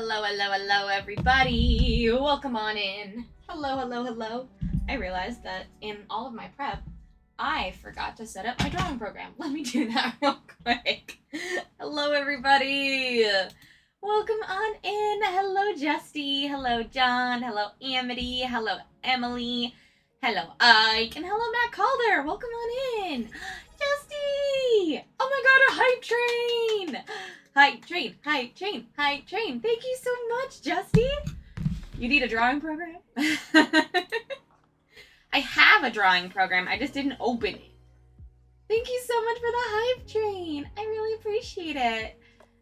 Hello, everybody. Welcome on in. Hello. I realized that in all of my prep, I forgot to set up my drawing program. Let me do that real quick. Hello, everybody. Welcome on in. Hello, Justy. Hello, John. Hello, Amity. Hello, Emily. Hello, Ike. And hello, Matt Calder. Welcome on in. Justy! Oh my god, a hype train! Hype train. Thank you so much, Justy. You need a drawing program? I have a drawing program. I just didn't open it. Thank you so much for the hype train. I really appreciate it.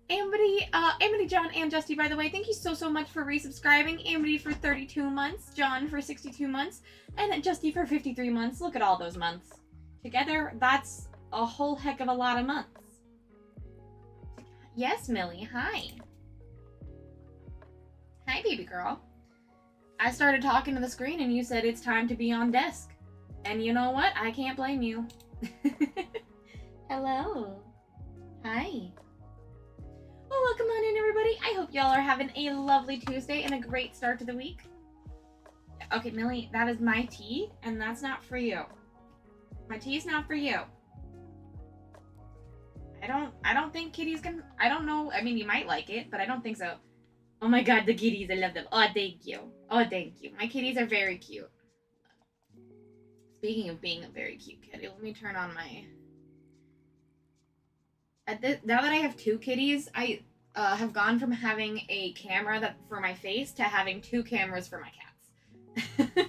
Amity, John, and Justy, by the way, thank you so much for resubscribing. Amity for 32 months, John for 62 months, and Justy for 53 months. Look at all those months. Together, that's a whole heck of a lot of months. Yes, Millie, hi. Hi, baby girl. I started talking to the screen and you said it's time to be on desk. And you know what? I can't blame you. Hello. Hi. Well, welcome on in, everybody. I hope y'all are having a lovely Tuesday and a great start to the week. Okay, Millie, that is my tea, and that's not for you. My tea's not for you. I don't think kitties can, I don't know, I mean, you might like it, but I don't think so. Oh my god, the kitties, I love them. Oh, thank you. Oh, thank you. My kitties are very cute. Speaking of being a very cute kitty, let me turn on my... Now that I have two kitties, I have gone from having a camera for my face to having two cameras for my cats.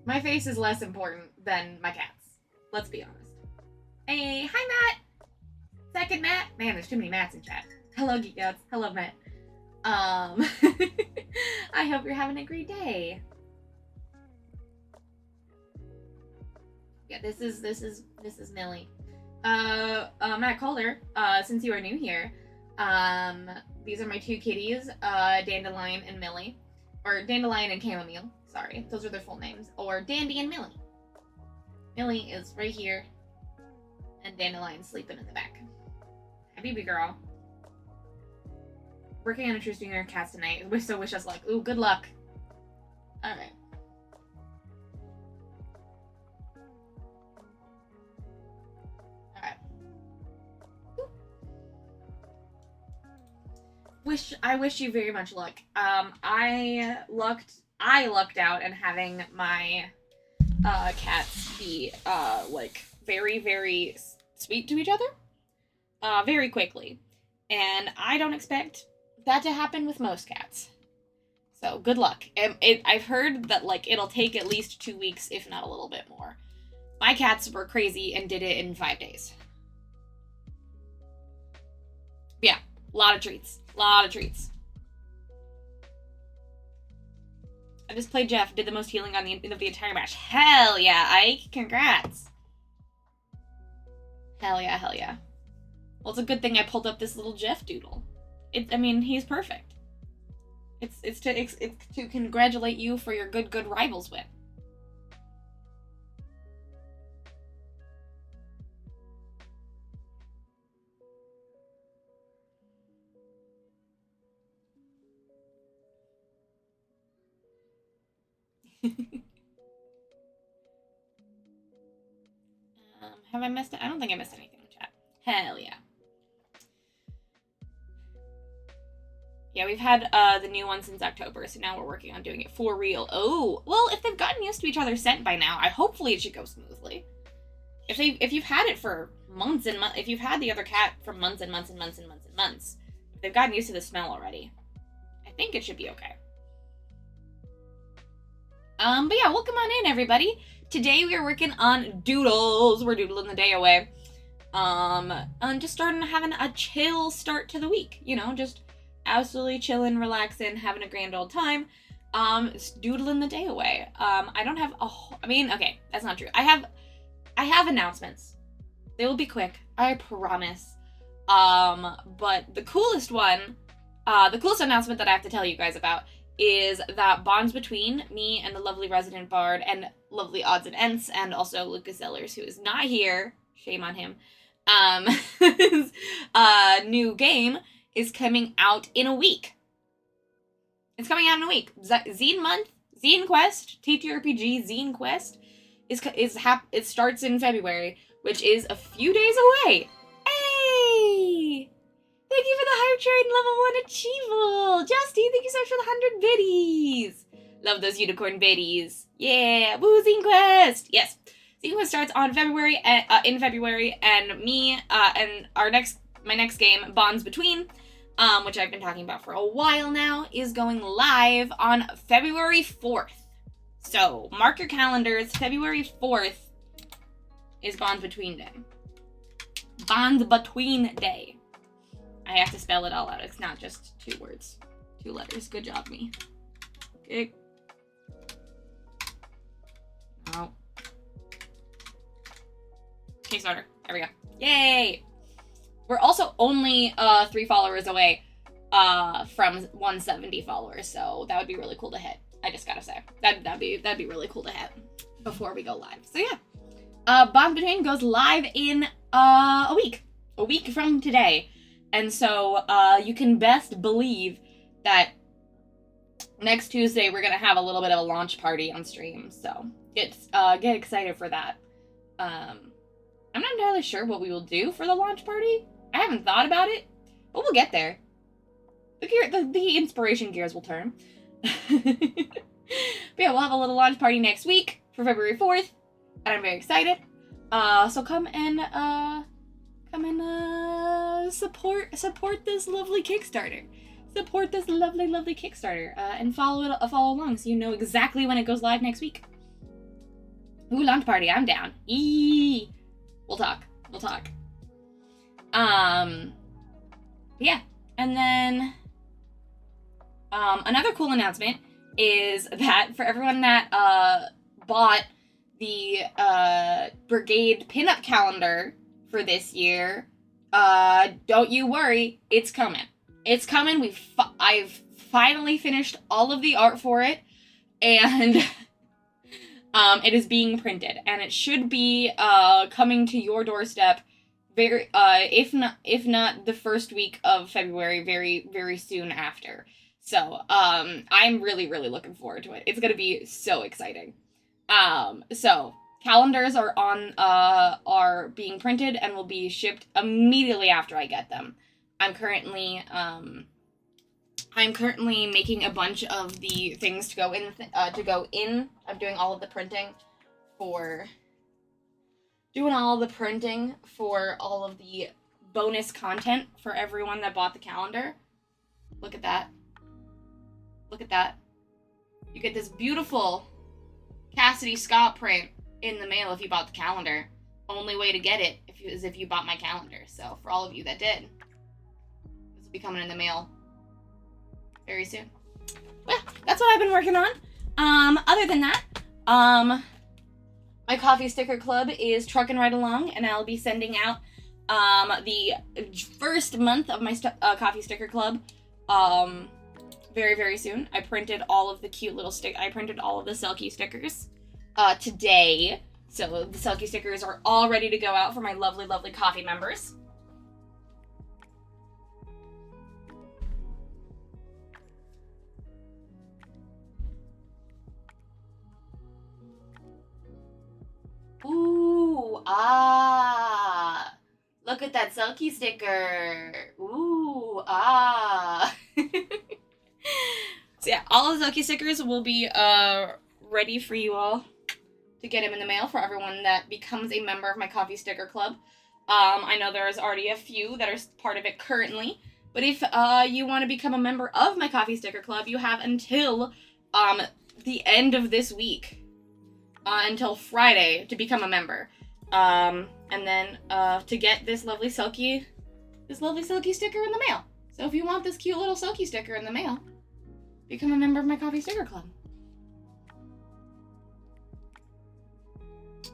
My face is less important than my cats. Let's be honest. Hey, hi Matt! Second Matt. Man, there's too many Matts in chat. Hello, Geek Outs. Hello, Matt. I hope you're having a great day. Yeah, this is Millie. Matt Calder, since you are new here, these are my two kitties, Dandelion and Millie. Or Dandelion and Chamomile, sorry. Those are their full names. Or Dandy and Millie. Millie is right here. And Dandelion's sleeping in the back. Hi, baby girl. Working on introducing our cats tonight. So wish us luck. Ooh, good luck. Alright. I wish you very much luck. I lucked out in having my cats be like very, very sweet to each other very quickly. And I don't expect that to happen with most cats. So good luck. I've heard that like it'll take at least 2 weeks, if not a little bit more. My cats were crazy and did it in 5 days. Yeah, a lot of treats. I just played Jeff, did the most healing on the end of the entire match. Hell yeah, Ike. Congrats. Hell yeah. Well, it's a good thing I pulled up this little Jeff doodle. I mean, he's perfect. It's to congratulate you for your good rivals win. Have I missed it? I don't think I missed anything in chat. Hell yeah. Yeah, we've had the new one since October, so now we're working on doing it for real. Oh, well, if they've gotten used to each other's scent by now, hopefully it should go smoothly. If you've had it for months and months, if you've had the other cat for months and months, if they've gotten used to the smell already, I think it should be okay. But yeah, welcome on in, everybody. Today we are working on doodles. We're doodling the day away. And just having a chill start to the week. You know, just absolutely chilling, relaxing, having a grand old time. Doodling the day away. I don't have okay, that's not true. I have announcements. They will be quick, I promise. But the coolest announcement that I have to tell you guys about is that bonds between me and the lovely resident bard and lovely odds and ends, and also Lucas Zellers, who is not here, shame on him, new game is coming out in a week. It's coming out in a week. Zine Month, Zine Quest, TTRPG Zine Quest it starts in February, which is a few days away. Hey! Thank you for the hype train level 1 Achievable! Justy, thank you so much for the 100 biddies! Love those unicorn biddies. Yeah! Woo, Zine Quest! Yes. Zine Quest starts on February, in February, and me, and my next game, Bonds Between, which I've been talking about for a while now, is going live on February 4th. So, mark your calendars, February 4th is Bonds Between Day. Bonds Between Day. I have to spell it all out. It's not just 2 words. 2 letters. Good job, me. Okay. Oh. Kickstarter. There we go. Yay! We're also only 3 followers away from 170 followers, so that would be really cool to hit. I just gotta say. That'd be really cool to hit before we go live. So yeah. Bonds Between goes live in a week. A week from today. And so you can best believe that next Tuesday we're gonna have a little bit of a launch party on stream. So get excited for that. I'm not entirely sure what we will do for the launch party. I haven't thought about it, but we'll get there. The inspiration gears will turn. But yeah, we'll have a little launch party next week for February 4th, and I'm very excited. So come and support this lovely Kickstarter. Support this lovely Kickstarter, and follow along so you know exactly when it goes live next week. Ooh, launch party, I'm down. Eee. We'll talk. Yeah, and then another cool announcement is that for everyone that bought the Brigade pinup calendar for this year, don't you worry, it's coming. It's coming. I've finally finished all of the art for it, and it is being printed, and it should be coming to your doorstep very if not the first week of February, very, very soon after. So I'm really looking forward to it. It's gonna be so exciting. So calendars are being printed and will be shipped immediately after I get them. I'm currently making a bunch of the things to go in. I'm doing all of the printing for all of the bonus content for everyone that bought the calendar. Look at that. You get this beautiful Cassidy Scott print in the mail if you bought the calendar. Only way to get it is if you bought my calendar. So for all of you that did, this will be coming in the mail very soon. Well, that's what I've been working on. Other than that, my coffee sticker club is trucking right along, and I'll be sending out the first month of my coffee sticker club very, very soon. I printed all of the cute little I printed all of the Selkie stickers today. So the Selkie stickers are all ready to go out for my lovely coffee members. Ooh, look at that Selkie sticker. Ooh, So yeah, all of the Selkie stickers will be ready for you all to get them in the mail for everyone that becomes a member of my coffee sticker club. I know there's already a few that are part of it currently, but if you want to become a member of my coffee sticker club, you have until the end of this week. Until Friday to become a member. And then to get this lovely Selkie sticker in the mail. So if you want this cute little Selkie sticker in the mail, become a member of my coffee sticker club.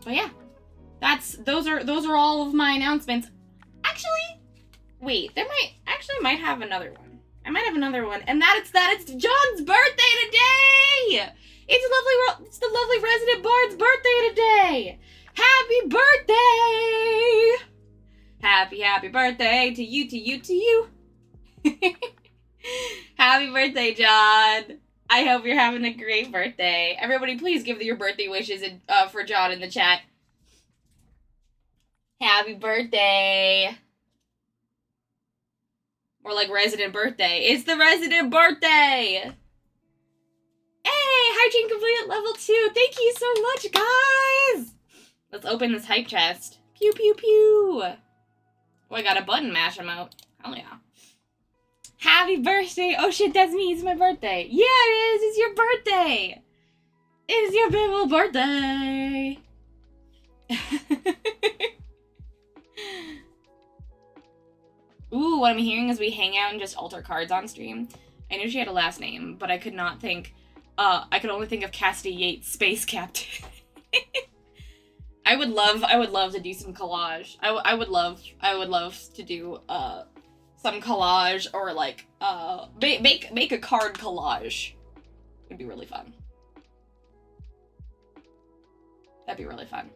But yeah, those are all of my announcements. Actually, wait, might have another one. I might have another one, and it's John's birthday today. It's the lovely resident bard's birthday today. Happy birthday! Happy birthday to you. Happy birthday, John. I hope you're having a great birthday. Everybody, please give your birthday wishes for John in the chat. Happy birthday. Or like resident birthday. It's the resident birthday. Hey, hygiene complete at level 2. Thank you so much, guys. Let's open this hype chest. Pew, pew, pew. Oh, I got a button mash emote. Hell yeah. Happy birthday. Oh shit, that's me. It's my birthday. Yeah, it is. It's your birthday. It is your big old birthday. Ooh, what I'm hearing is we hang out and just alter cards on stream. I knew she had a last name, but I could not think. I could only think of Cassidy Yates, Space Captain. I would love to do some collage. I would love to do some collage or like make a card collage. It'd be really fun. That'd be really fun.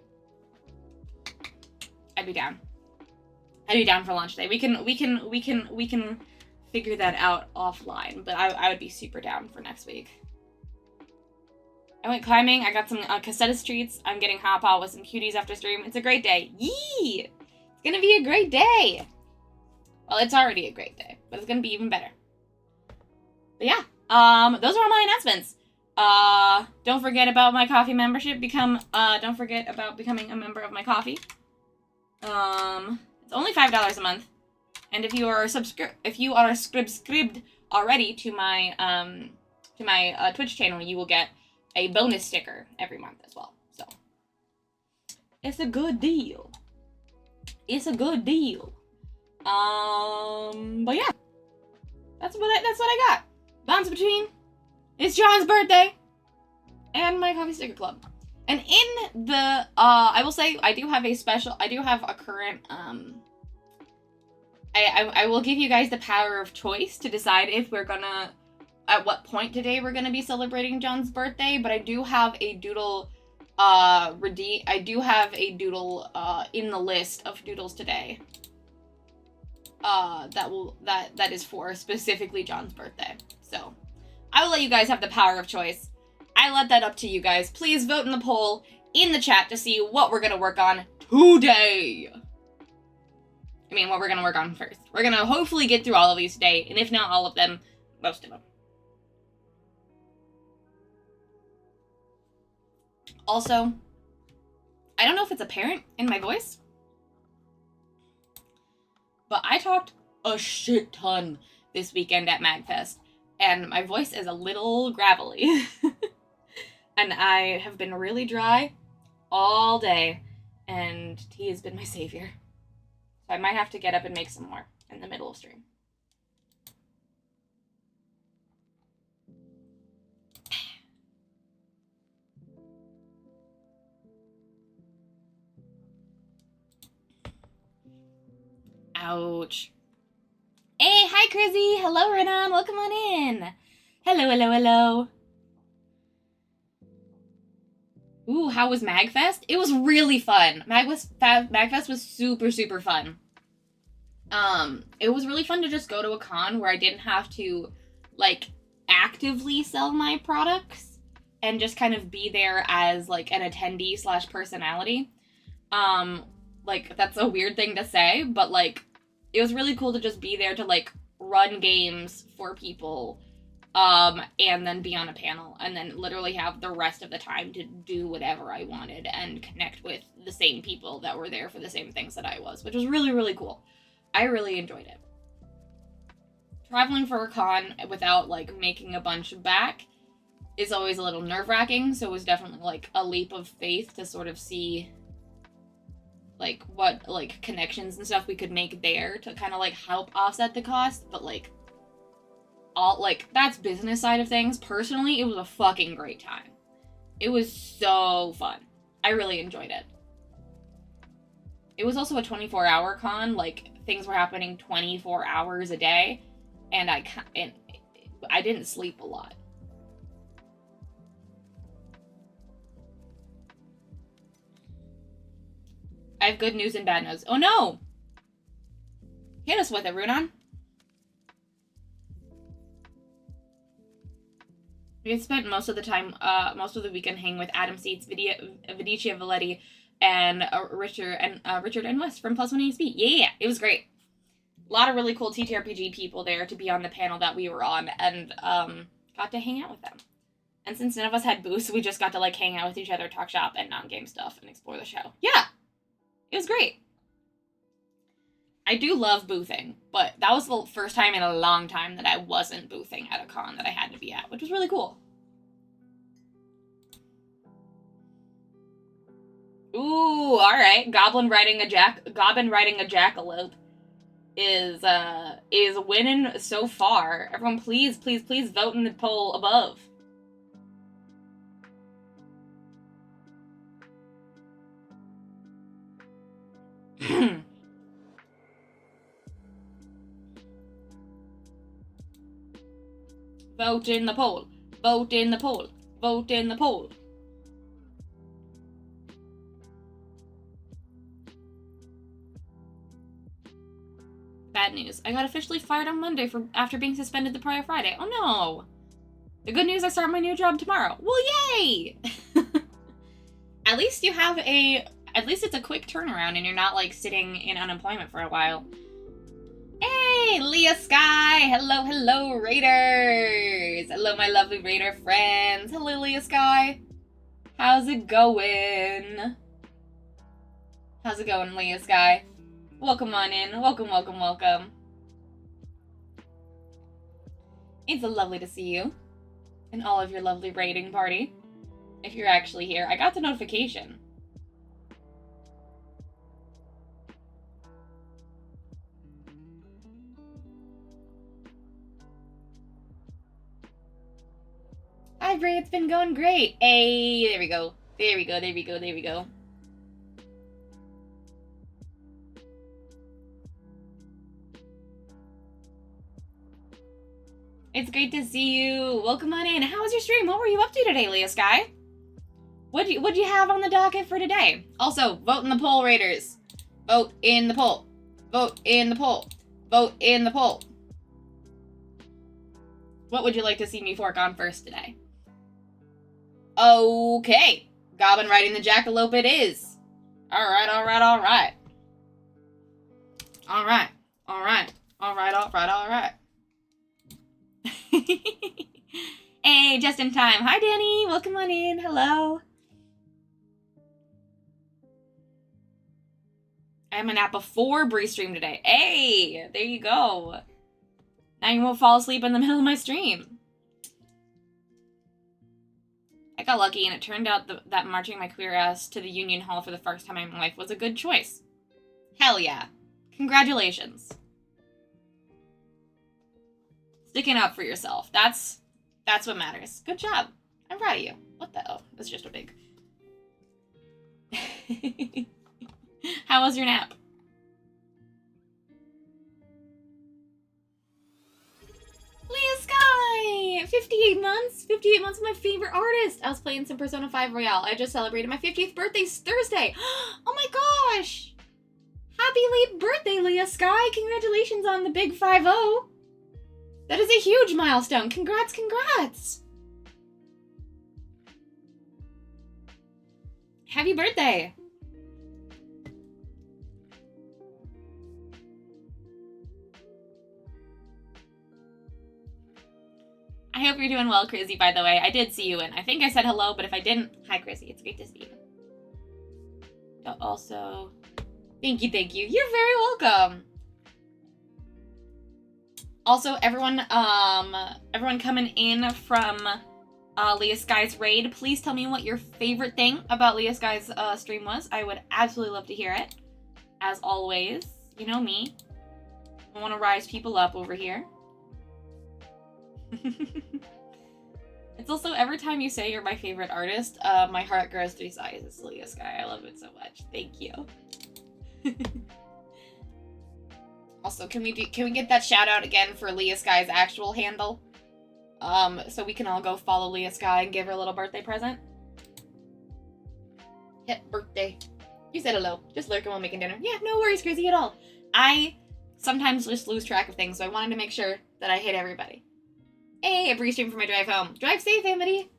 I'd be down. I'd be down for lunch day. We can figure that out offline, but I would be super down for next week. I went climbing. I got some Casetta treats. I'm getting hot pot with some cuties after stream. It's a great day. Yee! It's gonna be a great day. Well, it's already a great day, but it's gonna be even better. But yeah, those are all my announcements. Don't forget about my coffee membership. Don't forget about becoming a member of my coffee. It's only $5 a month, and if you are subscribed already to my Twitch channel, you will get a bonus sticker every month as well. So it's a good deal. It's a good deal. But yeah, that's what I got. Bounce between it's John's birthday and my coffee sticker club. And in the I will say I do have a current I will give you guys the power of choice to decide if we're gonna at what point today we're gonna be celebrating John's birthday, but I do have a doodle in the list of doodles today. That is for specifically John's birthday. So I will let you guys have the power of choice. I let that up to you guys. Please vote in the poll in the chat to see what we're gonna work on today. I mean, what we're gonna work on first. We're gonna hopefully get through all of these today, and if not all of them, most of them. Also, I don't know if it's apparent in my voice, but I talked a shit ton this weekend at MagFest, and my voice is a little gravelly. And I have been really dry all day, and tea has been my savior. So I might have to get up and make some more in the middle of stream. Ouch. Hey, hi, Chrissy. Hello, Renan. Welcome on in. Hello, hello, hello. Ooh, how was MagFest? It was really fun. MagFest was super, super fun. It was really fun to just go to a con where I didn't have to, like, actively sell my products and just kind of be there as, like, an attendee / personality. Like, that's a weird thing to say, but, like, it was really cool to just be there to, like, run games for people, and then be on a panel, and then literally have the rest of the time to do whatever I wanted and connect with the same people that were there for the same things that I was, which was really, really cool. I really enjoyed it. Traveling for a con without, like, making a bunch back is always a little nerve-wracking, so it was definitely, like, a leap of faith to sort of see, like, what, like, connections and stuff we could make there to kind of, like, help offset the cost, but, like, all, like, that's business side of things. Personally, it was a fucking great time. It was so fun. I really enjoyed it. It was also a 24-hour con, like, things were happening 24 hours a day, and I didn't sleep a lot. I have good news and bad news. Oh no! Hit us with it, Runan. We spent most of the time, most of the weekend hanging with Adam Seats, Vidicia Valetti, and Richard and Wes from Plus One ASB. Yeah, it was great. A lot of really cool TTRPG people there to be on the panel that we were on, and got to hang out with them. And since none of us had booths, we just got to like hang out with each other, talk shop, and non-game stuff, and explore the show. Yeah, it was great. I do love boothing, but that was the first time in a long time that I wasn't boothing at a con that I had to be at, which was really cool. Ooh, all right. Goblin riding a jackalope is winning so far. Everyone, please vote in the poll above. Vote in the poll. Vote in the poll. Vote in the poll. Bad news. I got officially fired on Monday after being suspended the prior Friday. Oh no! The good news, I start my new job tomorrow. Well, yay! At least it's a quick turnaround and you're not like sitting in unemployment for a while. Hey, Leah Sky! Hello, Raiders! Hello, my lovely Raider friends. Hello, Leah Sky. How's it going? How's it going, Leah Sky? Welcome on in. Welcome. It's lovely to see you and all of your lovely raiding party. If you're actually here. I got the notification. Hi, Bray. It's been going great. Hey, there we go. It's great to see you. Welcome on in. How was your stream? What were you up to today, Leah Sky? What'd you have on the docket for today? Also, vote in the poll, Raiders. Vote in the poll. Vote in the poll. Vote in the poll. What would you like to see me fork on first today? Okay. Goblin riding the jackalope it is. Alright. Hey, just in time. Hi, Danny. Welcome on in. Hello. I had my nap before Bree stream today. Hey, there you go. Now you won't fall asleep in the middle of my stream. I got lucky, and it turned out that marching my queer ass to the Union Hall for the first time in my life was a good choice. Hell yeah. Congratulations. Sticking up for yourself. That's what matters. Good job. I'm proud of you. What the? Oh, that's just a big... How was your nap? Leah Sky! 58 months? 58 months with my favorite artist! I was playing some Persona 5 Royale. I just celebrated my 50th birthday Thursday! Oh my gosh! Happy late birthday, Leah Sky! Congratulations on the big 5-0! That is a huge milestone! Congrats! Happy birthday! I hope you're doing well, Crizzy, by the way. I did see you in. I think I said hello, but if I didn't, hi, Crizzy. It's great to see you. Also, thank you. You're very welcome. Also, everyone coming in from Leah Sky's raid, please tell me what your favorite thing about Leah Sky's stream was. I would absolutely love to hear it. As always, you know me. I want to rise people up over here. It's also, every time you say you're my favorite artist, my heart grows 3 sizes, Leah Sky. I love it so much. Thank you. Also, can we get that shout out again for Leah Sky's actual handle? So we can all go follow Leah Sky and give her a little birthday present? Hit birthday. You said hello. Just lurking while making dinner. Yeah, no worries, Crazy, at all. I sometimes just lose track of things, so I wanted to make sure that I hit everybody. Hey, a brief stream for my drive home. Drive safe, Amity.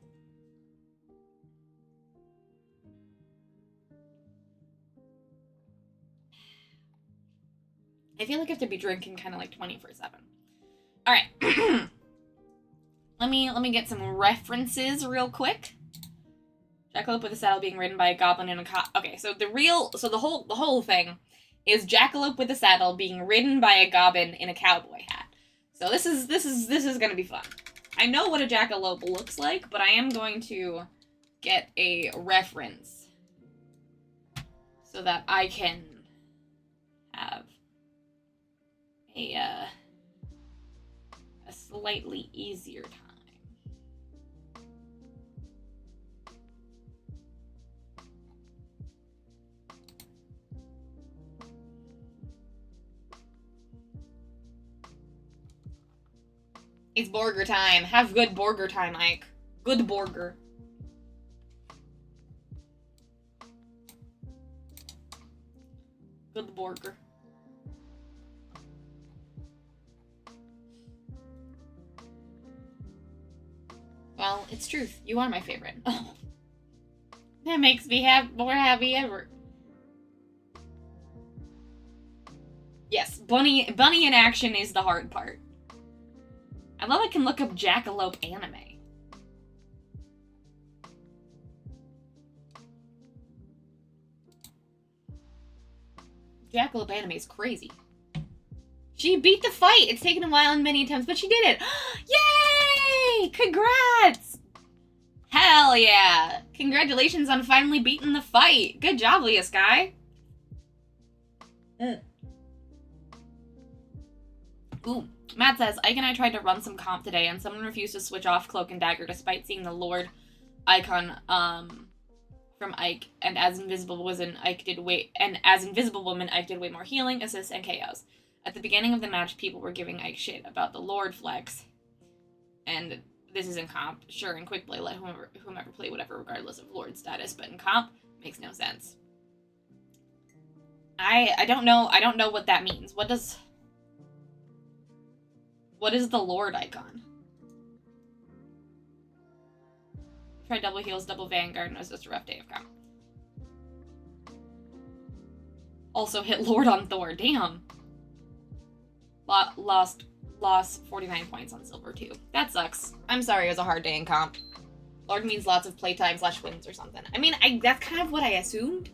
I feel like I have to be drinking kind of like 24/7. All right. let me get some references real quick. Jackalope with a Saddle being ridden by a goblin in a okay, so the whole thing is Jackalope with a Saddle being ridden by a goblin in a cowboy hat. So this is gonna be fun. I know what a jackalope looks like, but I am going to get a reference so that I can have a slightly easier time. It's burger time. Have good burger time, Ike. Good burger. Good burger. Well, it's truth. You are my favorite. Oh. That makes me more happy ever. Yes, Bunny in action is the hard part. I love I can look up Jackalope anime. Jackalope anime is crazy. She beat the fight! It's taken a while and many attempts, but she did it! Yay! Congrats! Hell yeah! Congratulations on finally beating the fight! Good job, Leah Sky! Ooh. Matt says, Ike and I tried to run some comp today, and someone refused to switch off Cloak and Dagger despite seeing the Lord icon from Ike, and as Invisible Woman, Ike did way more healing, assists, and KOs. At the beginning of the match, people were giving Ike shit about the Lord flex, and this is in comp. Sure, in quick play, let whomever play whatever regardless of Lord status, but in comp, makes no sense. I don't know what that means. What is the Lord icon? Try double heals, double Vanguard, and it was just a rough day of comp. Also hit Lord on Thor. Damn. Lost 49 points on Silver too. That sucks. I'm sorry, it was a hard day in comp. Lord means lots of playtime / wins or something. I mean, that's kind of what I assumed.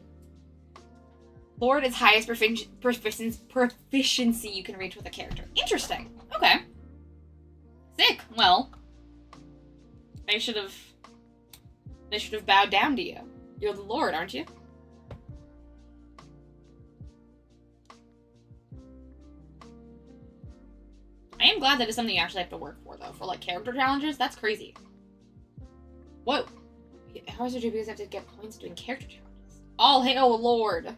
Lord is highest proficiency you can reach with a character. Interesting. Okay. Sick. Well, they should have bowed down to you. You're the Lord, aren't you? I am glad that it's something you actually have to work for, though. For, like, character challenges, that's crazy. What? How is it because I have to get points doing character challenges? All hail Lord!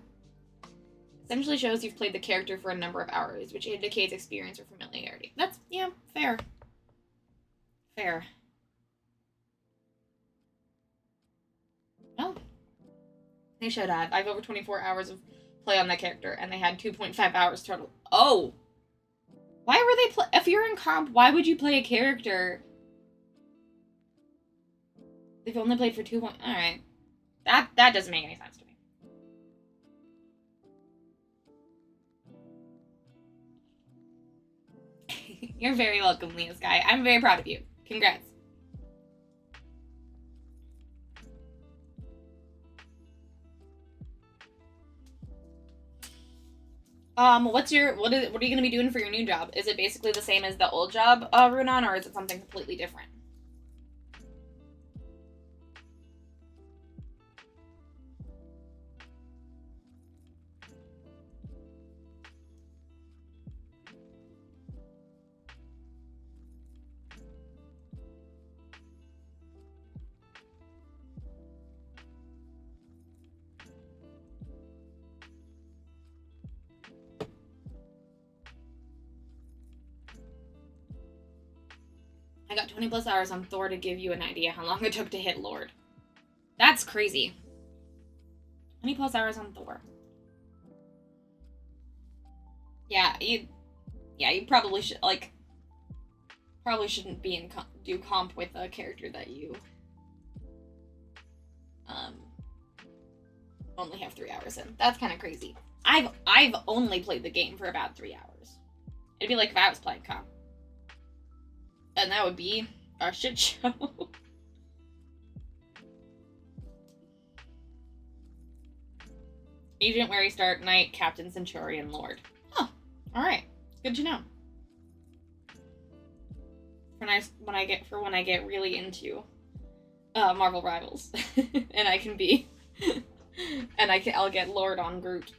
Essentially shows you've played the character for a number of hours, which indicates experience or familiarity. That's, yeah, fair. Fair. Oh. They should have. I have over 24 hours of play on that character, and they had 2.5 hours total. Oh! Why were they if you're in comp, why would you play a character? They've only played for 2 points. Alright. That doesn't make any sense to me. You're very welcome, Leah Sky. I'm very proud of you. Congrats. What are you gonna be doing for your new job? Is it basically the same as the old job, Runan, or is it something completely different? I got 20 plus hours on Thor to give you an idea how long it took to hit Lord. That's crazy. 20 plus hours on Thor. Yeah, you probably should, like, Probably shouldn't be in do comp with a character that you only have 3 hours in. That's kind of crazy. I've only played the game for about 3 hours. It'd be like if I was playing comp. And that would be a shit show. Agent, Wary, Stark, Knight, Captain, Centurion, Lord. Oh, alright. Good to know. When I get really into Marvel Rivals. And I can be and I'll get Lord on Groot.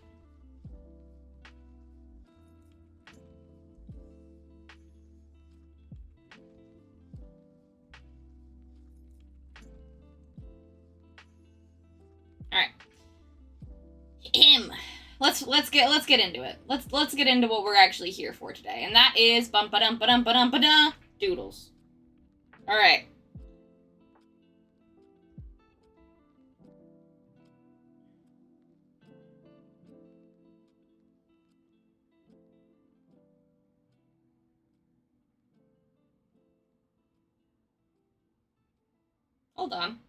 Alright. Let's get into it. Let's get into what we're actually here for today. And that is Doodles. Alright. Hold on.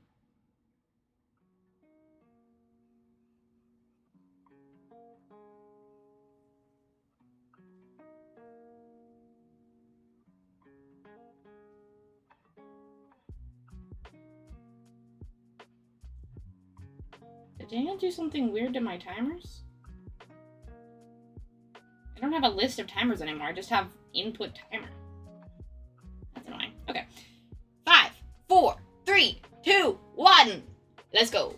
Did Daniel do something weird to my timers? I don't have a list of timers anymore. I just have input timer. That's annoying. Okay. 5, 4, 3, 2, 1. Let's go.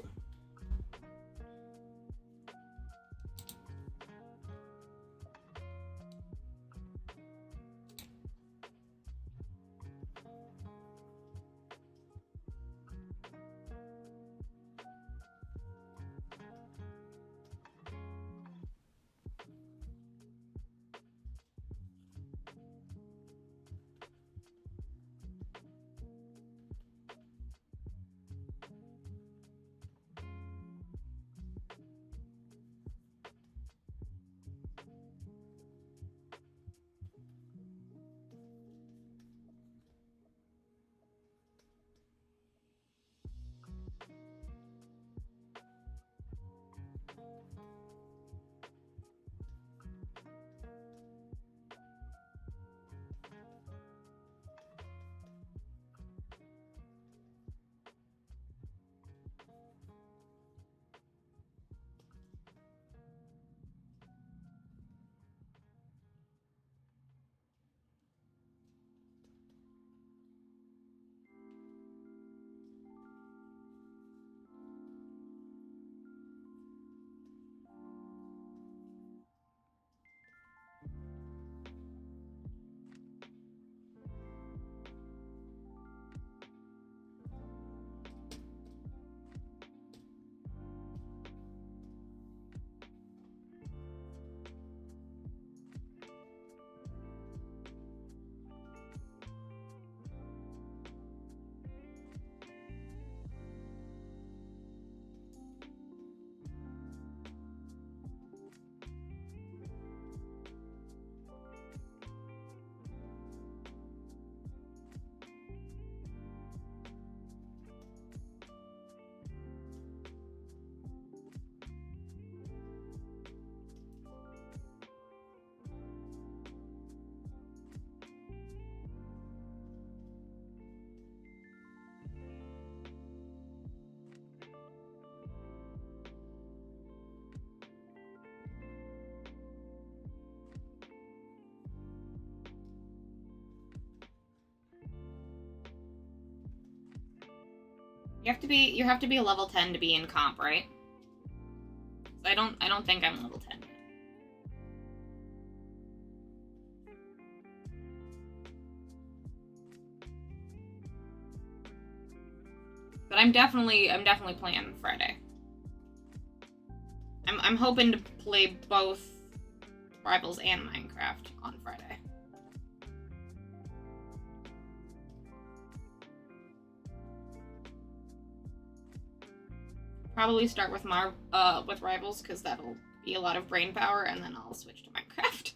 You have to be a level 10 to be in comp, right? So I don't think I'm level 10 yet. But I'm definitely playing Friday. I'm hoping to play both Rivals and Minecraft on Friday. Probably start with Rivals, because that'll be a lot of brain power, and then I'll switch to Minecraft.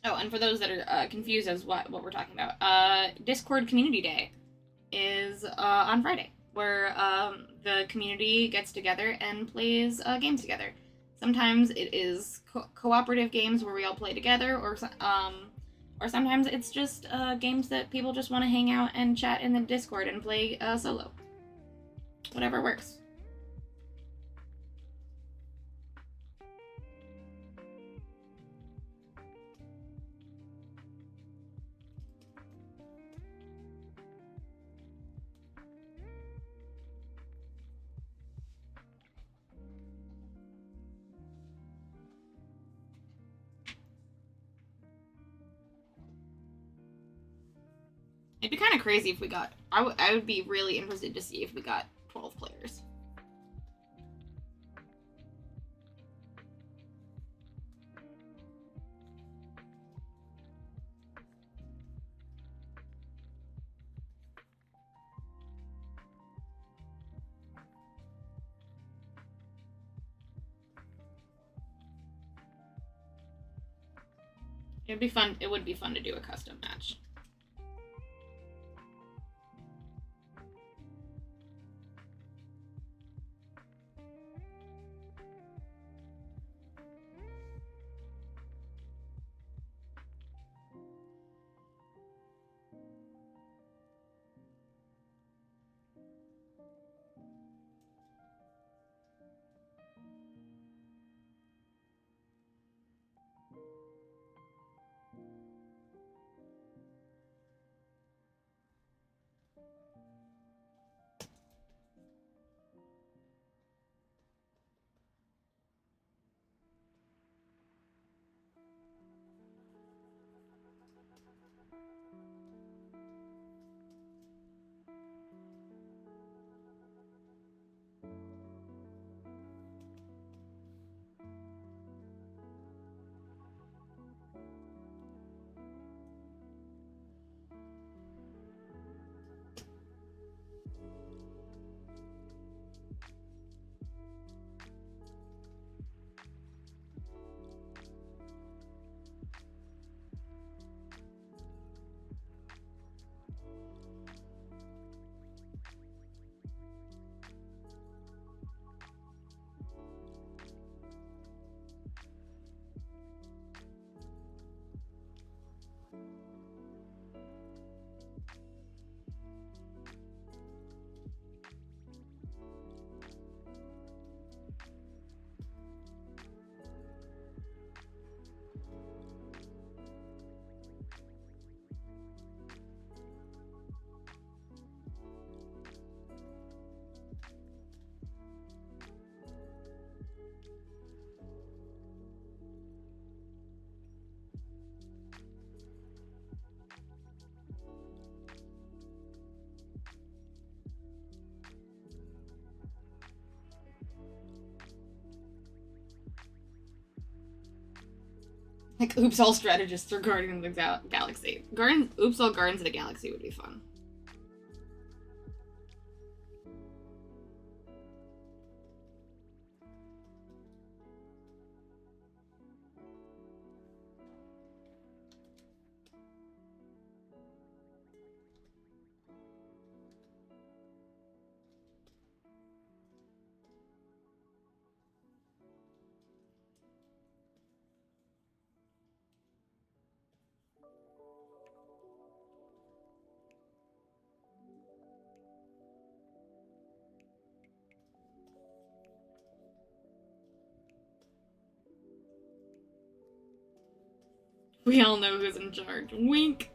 Oh, and for those that are confused as what we're talking about, Discord Community Day is on Friday, where the community gets together and plays games together. Sometimes it is cooperative games where we all play together, or sometimes it's just games that people just want to hang out and chat in the Discord and play solo. Whatever works. It'd be kind of crazy if we got. I would be really interested to see if we got 12 players. It'd be fun. It would be fun to do a custom match. Like, oops, all strategists are guarding the galaxy. Oops, all guardians of the galaxy would be fun. We all know who's in charge. Wink.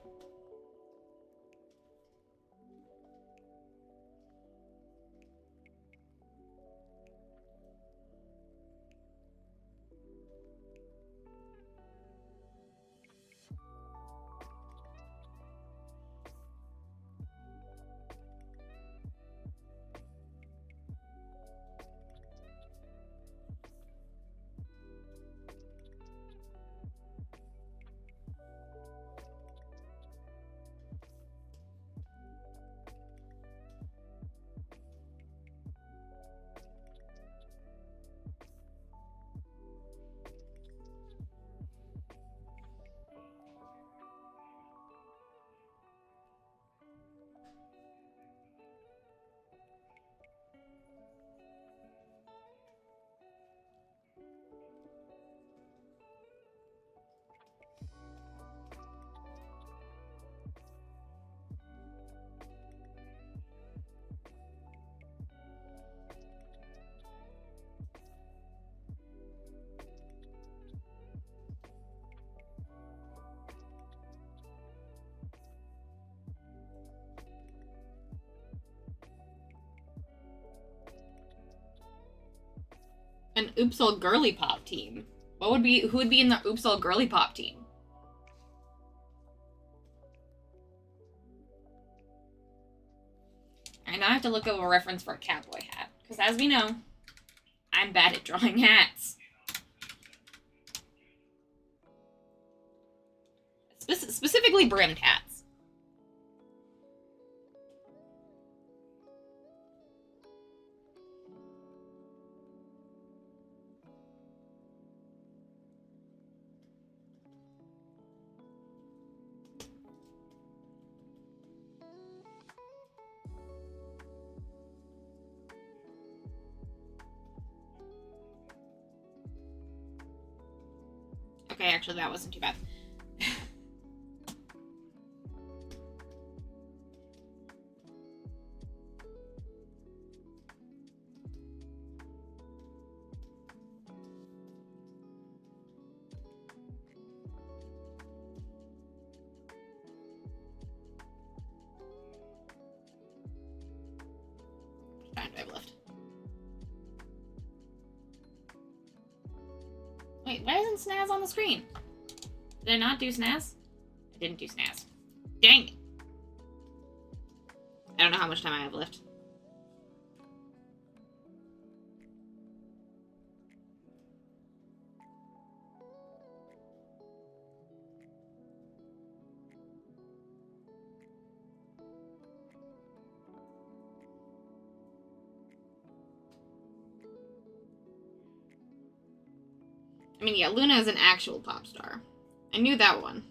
An Oops All Girly Pop team. Who would be in the Oops All Girly Pop team? Alright, now I have to look up a reference for a cowboy hat. Because as we know, I'm bad at drawing hats. Specifically brimmed hats. Okay, actually that wasn't too bad. How much time do I have left? Wait, why isn't Snaz on the screen? Did I not do Snaz? I didn't do Snaz. Dang it! I don't know how much time I have left. I mean, yeah, Luna is an actual pop star. I knew that one.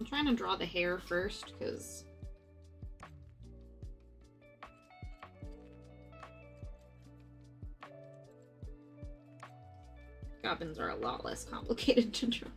I'm trying to draw the hair first, because... Goblins are a lot less complicated to draw.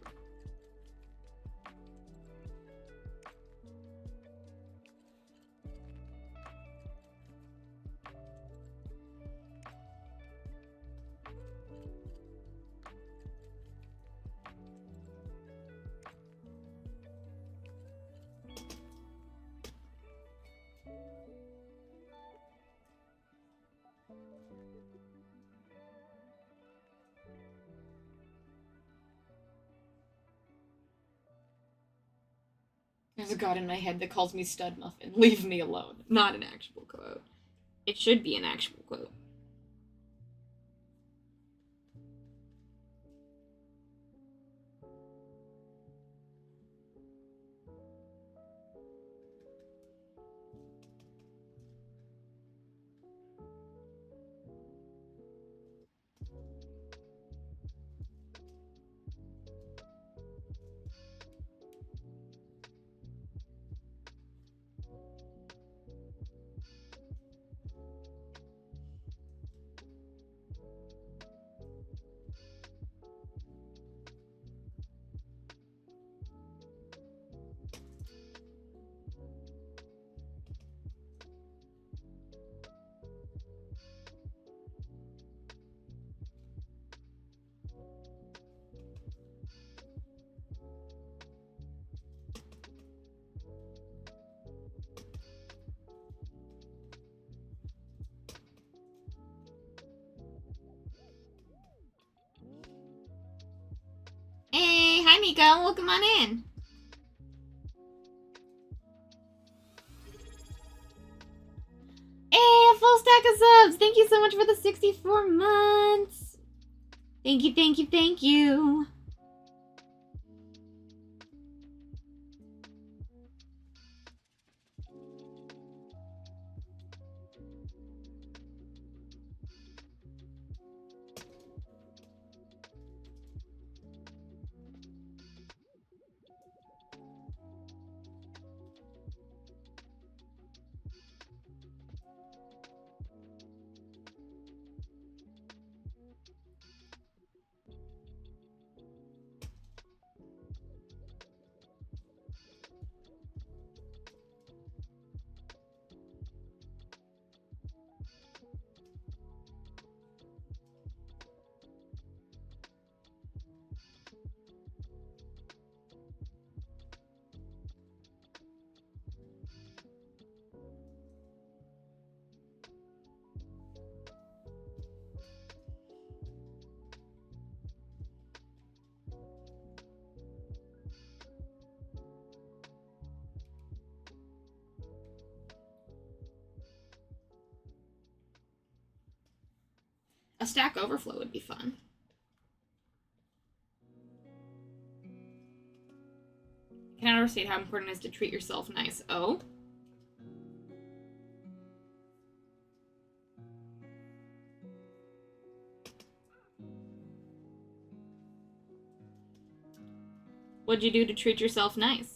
There's a god in my head that calls me stud muffin. Leave me alone. Not an actual quote. It should be an actual quote. Hey, hi Miko, welcome on in. Hey, a full stack of subs! Thank you so much for the 64 months! Thank you, thank you, thank you! A stack overflow would be fun. I cannot overstate how important it is to treat yourself nice. Oh? What'd you do to treat yourself nice?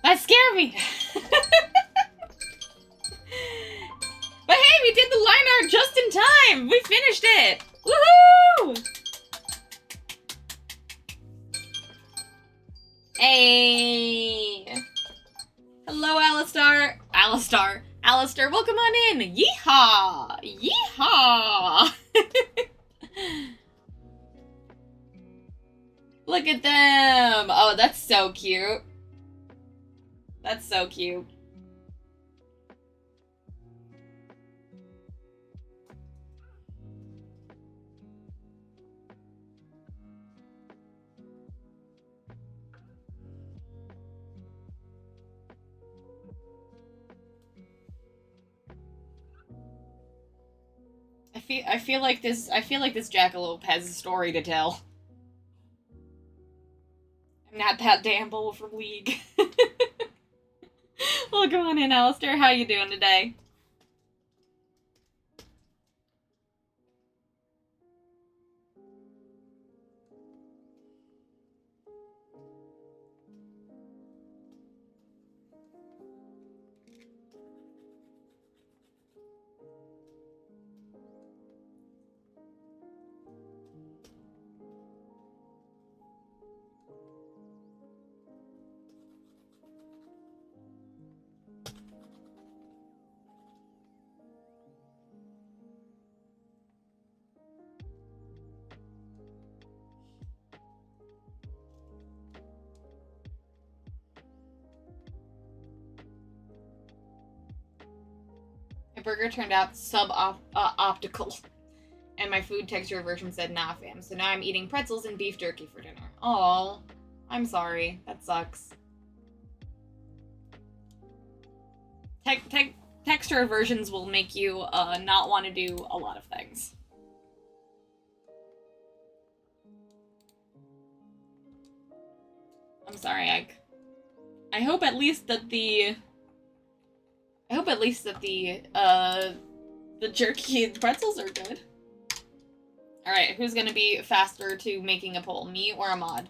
That scared me! But hey, we did the line art just in time! We finished it! Woohoo! Hey! Alistair, welcome on in! Yeehaw! Yeehaw! Look at them! Oh, that's so cute. That's so cute. I feel like this jackalope has a story to tell. I'm not that damn bull from League. Well, come on in, Alistair. How you doing today? My burger turned out optical, and my food texture version said nah fam, so now I'm eating pretzels and beef jerky for dinner. Oh, I'm sorry. That sucks. Texture versions will make you not want to do a lot of things. I'm sorry, Ike. I hope at least that the jerky and pretzels are good. Alright, who's gonna be faster to making a poll? Me or Ahmad?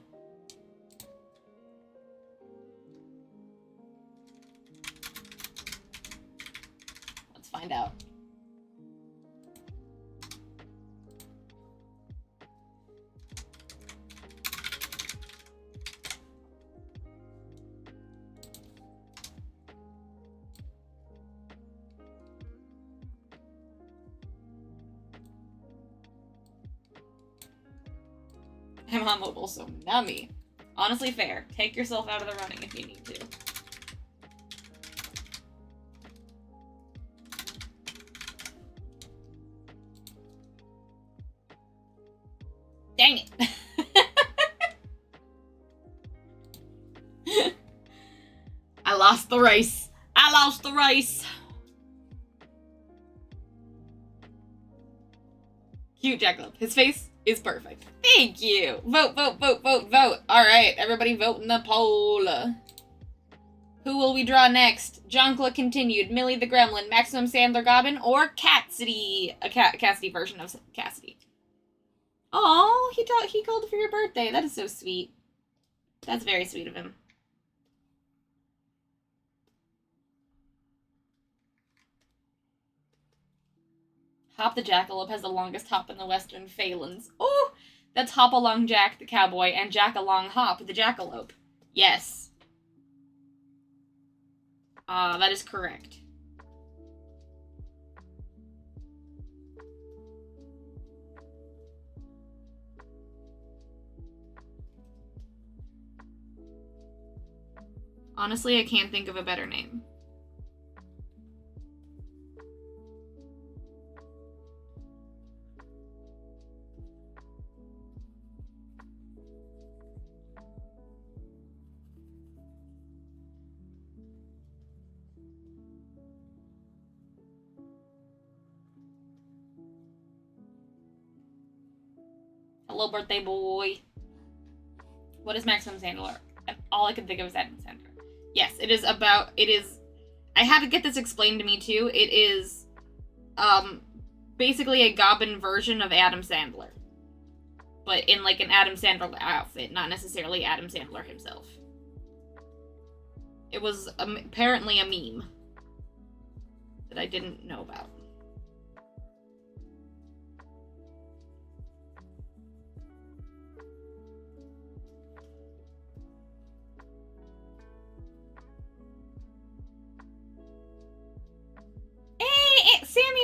Let's find out. I'm on mobile, so nummy. Honestly fair. Take yourself out of the running if you need to. Dang it. I lost the race. I lost the race. Cute jackalope. His face is perfect. Thank you. Vote, vote, vote, vote, vote. All right, everybody vote in the poll. Who will we draw next? Jonkla continued, Millie the Gremlin, Maximum Sandler Goblin, or Cassidy? A Cassidy version of Cassidy. Oh, he called for your birthday. That is so sweet. That's very sweet of him. Hop the Jackalope has the longest hop in the Western Phalanx. Oh, that's Hop Along Jack the Cowboy and Jack Along Hop the Jackalope. Yes. That is correct. Honestly, I can't think of a better name. Hello, birthday boy. What is Maximum Sandler? All I could think of is Adam Sandler. Yes, it is. I had to get this explained to me too. It is, basically a goblin version of Adam Sandler, but in like an Adam Sandler outfit, not necessarily Adam Sandler himself. It was apparently a meme that I didn't know about.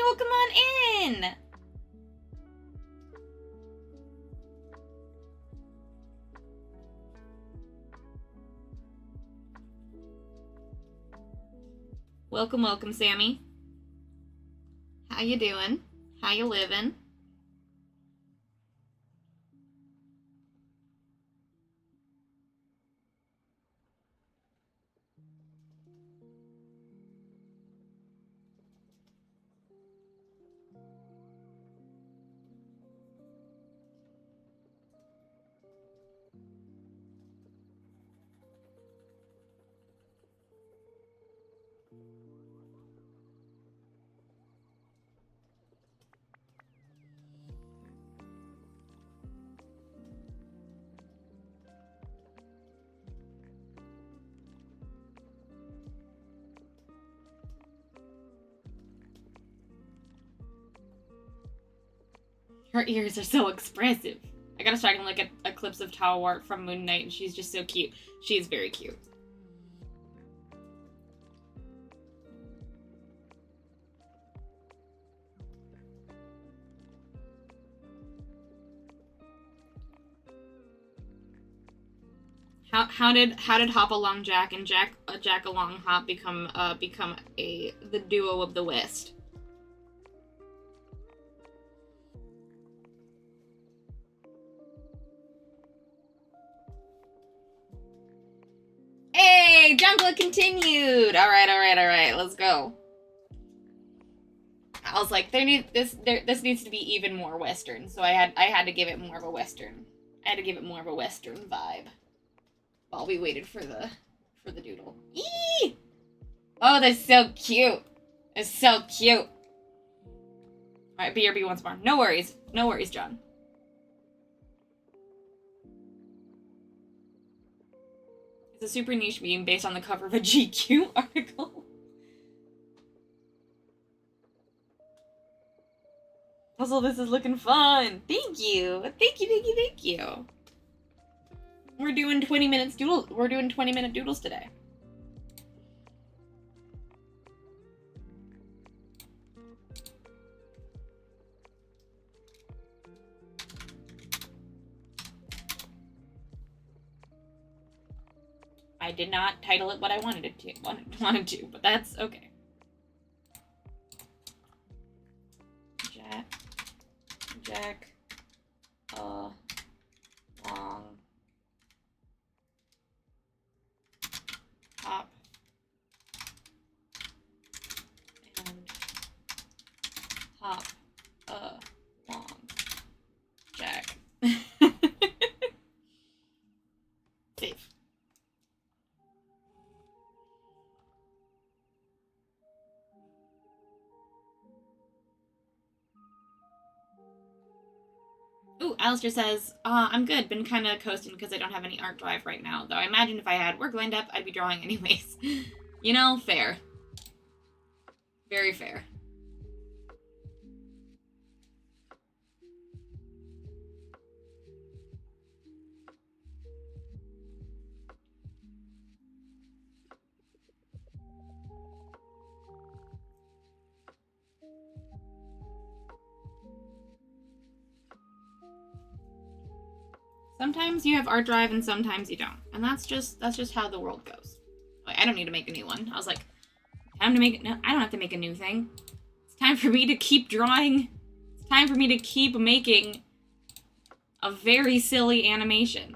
well, come on in. Welcome, welcome, Sammy. How you doing? How you living? Her ears are so expressive. I gotta start and look at a clips of Talwart from Moon Knight, and she's just so cute. She is very cute. How did Hop Along Jack and Jack Along Hop become the duo of the West? Hey, Jungle continued. All right. Let's go. I was like, this needs to be even more Western, so I had to give it more of a Western. I had to give it more of a Western vibe. While we waited for the doodle. Eee! Oh, that's so cute. It's so cute. All right, BRB once more. No worries, John. It's a super niche meme based on the cover of a GQ article. Also, this is looking fun. Thank you. Thank you. We're doing 20 minutes doodle. We're doing 20-minute doodles today. I did not title it what I wanted it to, but that's okay. Jack, long, hop, and hop, long, Jack. Safe. Ooh, Alistair says, I'm good. Been kind of coasting because I don't have any art drive right now. Though I imagine if I had work lined up, I'd be drawing anyways. You know, fair. Very fair. Sometimes you have art drive and sometimes you don't. And that's just how the world goes. Like, I don't need to make a new one. I was like, time to make it. No, I don't have to make a new thing. It's time for me to keep drawing. It's time for me to keep making a very silly animation.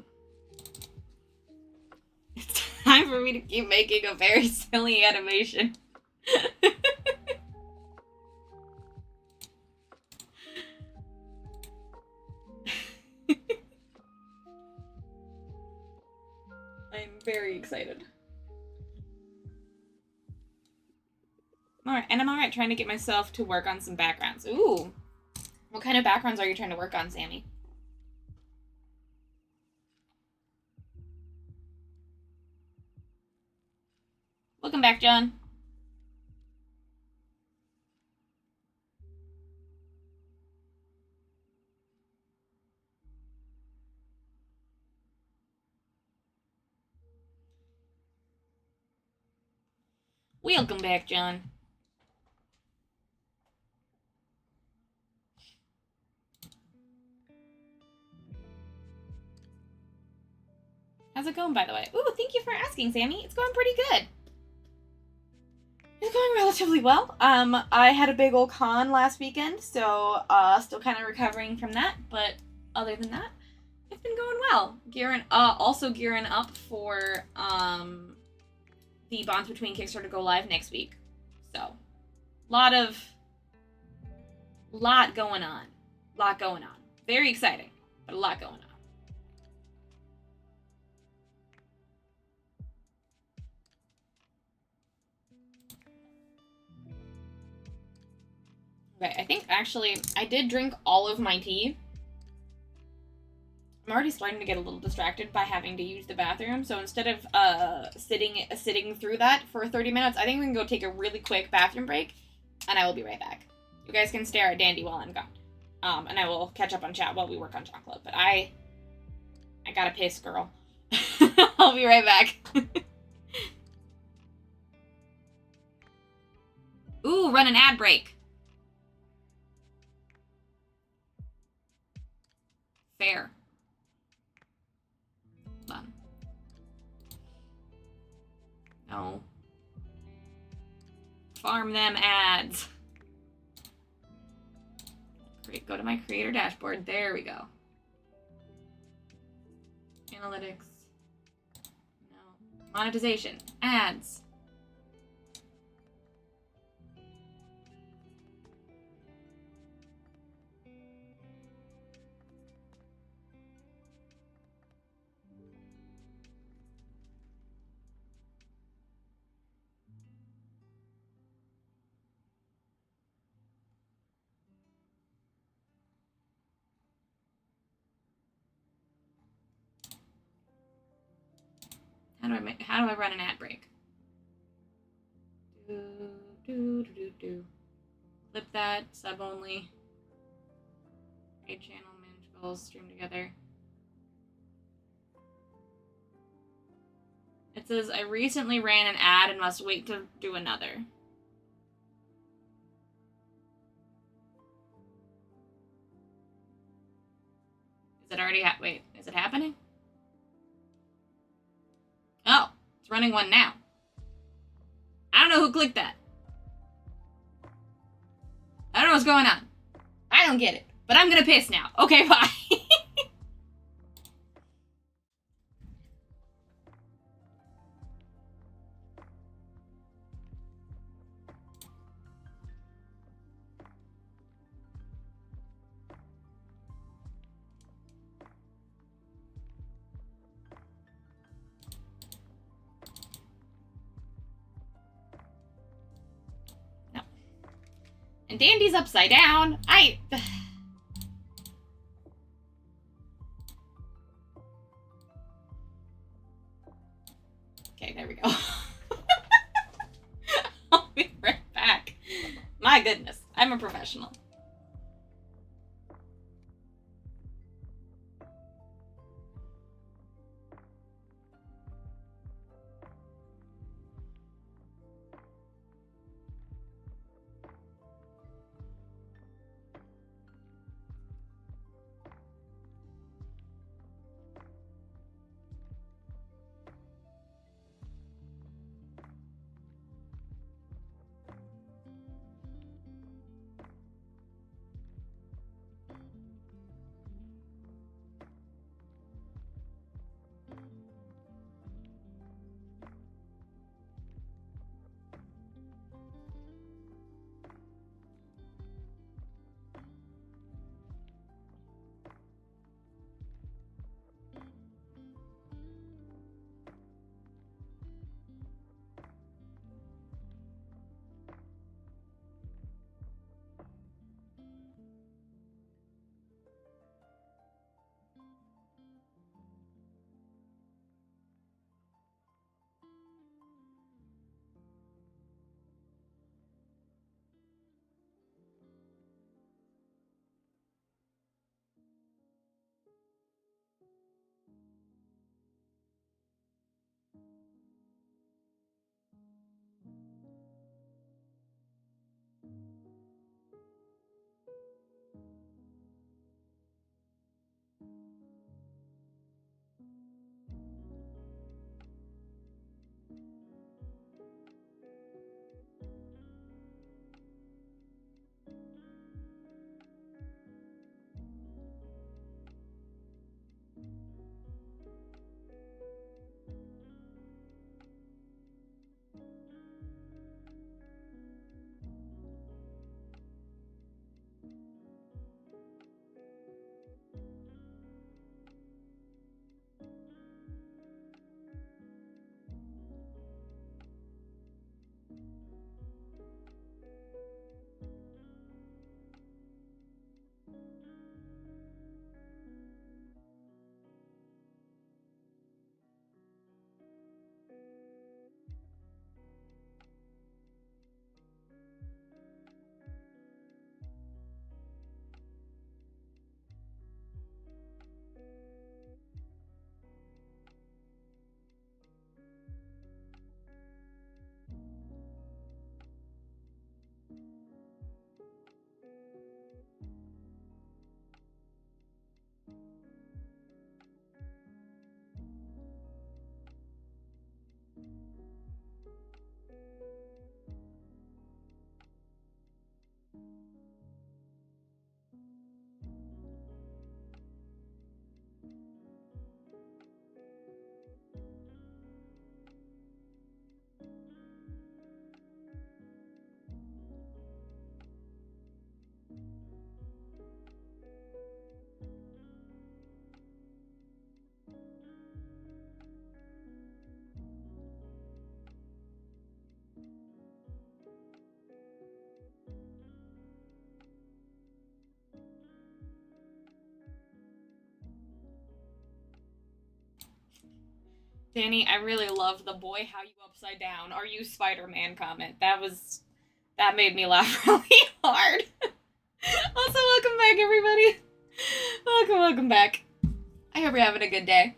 It's time for me to keep making a very silly animation. I'm very excited. Alright, and I'm alright trying to get myself to work on some backgrounds. Ooh. What kind of backgrounds are you trying to work on, Sammy? Welcome back, John. Welcome back, John. it going, by the way? Ooh, thank you for asking, Sammy. It's going pretty good. It's going relatively well. I had a big old con last weekend, so still kind of recovering from that. But other than that, it's been going well. Also gearing up for the Bonds Between Kickstarter go live next week. So, lot going on. Very exciting, but a lot going on. Okay, I think actually I did drink all of my tea. I'm already starting to get a little distracted by having to use the bathroom, so instead of sitting through that for 30 minutes, I think we can go take a really quick bathroom break, and I will be right back. You guys can stare at Dandy while I'm gone, and I will catch up on chat while we work on Chalk Club. But I gotta piss, girl. I'll be right back. Ooh, run an ad break. Fair. Hold on. No. Farm them ads. Great. Go to my creator dashboard. There we go. Analytics. No. Monetization. Ads. How do I run an ad break? Clip that, sub only. Create channel, manage goals, stream together. It says, I recently ran an ad and must wait to do another. Is it already wait, is it happening? Oh, it's running one now. I don't know who clicked that. I don't know what's going on. I don't get it. But I'm gonna piss now. Okay, bye. No. And Dandy's upside down. Okay, there we go. I'll be right back. My goodness, I'm a professional. Danny, I really love the boy how you upside down. Are you Spider-Man comment? That made me laugh really hard. Also, welcome back, everybody. Welcome back. I hope you're having a good day.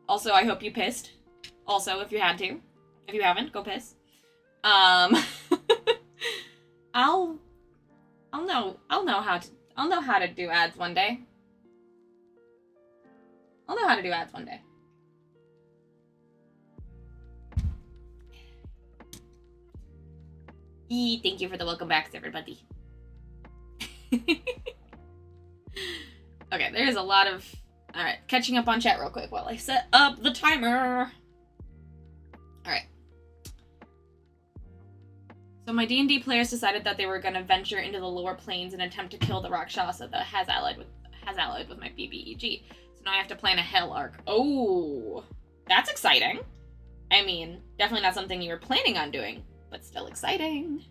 Also, I hope you pissed. Also, if you had to. If you haven't, go piss. I'll know how to do ads one day. I'll know how to do ads one day. Thank you for the welcome backs, everybody. Okay, there's a lot of... Alright, catching up on chat real quick while I set up the timer. Alright. So my D&D players decided that they were going to venture into the lower planes and attempt to kill the Rakshasa that has allied with my BBEG. So now I have to plan a hell arc. Oh, that's exciting. I mean, definitely not something you were planning on doing, but still exciting.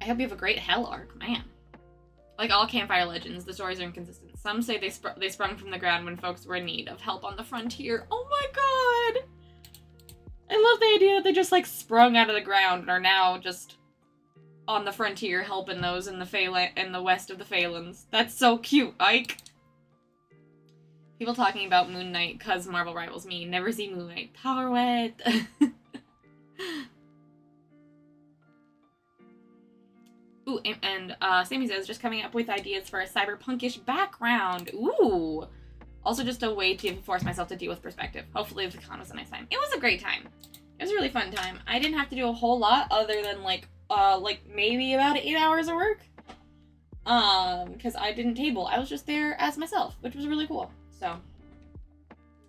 I hope you have a great hell arc, man. Like all campfire legends, the stories are inconsistent. Some say they sprung from the ground when folks were in need of help on the frontier. Oh my god! I love the idea that they just like sprung out of the ground and are now just on the frontier helping those in the west of the Phalans. That's so cute, Ike. People talking about Moon Knight cause Marvel rivals me. Never see Moon Knight. Power wet. Ooh, and Sammy says, just coming up with ideas for a cyberpunkish background. Ooh. Also just a way to force myself to deal with perspective. Hopefully the con was a nice time. It was a great time. It was a really fun time. I didn't have to do a whole lot other than like maybe about 8 hours of work. Because I didn't table. I was just there as myself, which was really cool. So,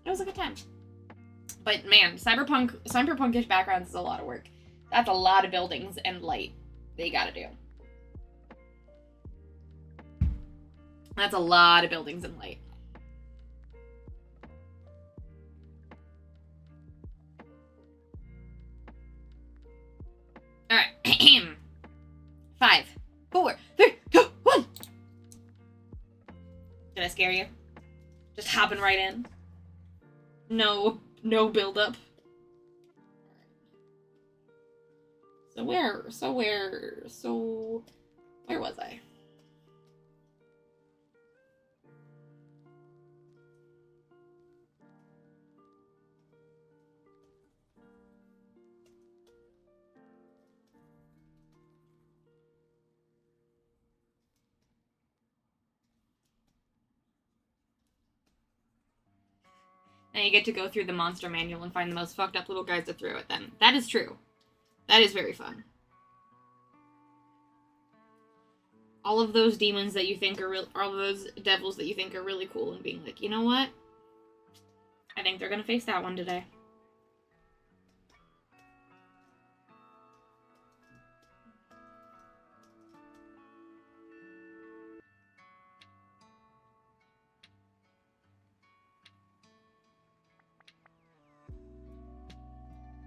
it was a good time. But man, cyberpunkish backgrounds is a lot of work. That's a lot of buildings and light that you gotta do. That's a lot of buildings and light. Alright. 5, 4, 3, 2, 1. Did I scare you? Just hopping right in. No build up. So where was I? And you get to go through the monster manual and find the most fucked up little guys to throw at them. That is true. That is very fun. All of those demons that you think are all of those devils that you think are really cool and being like, you know what? I think they're gonna face that one today.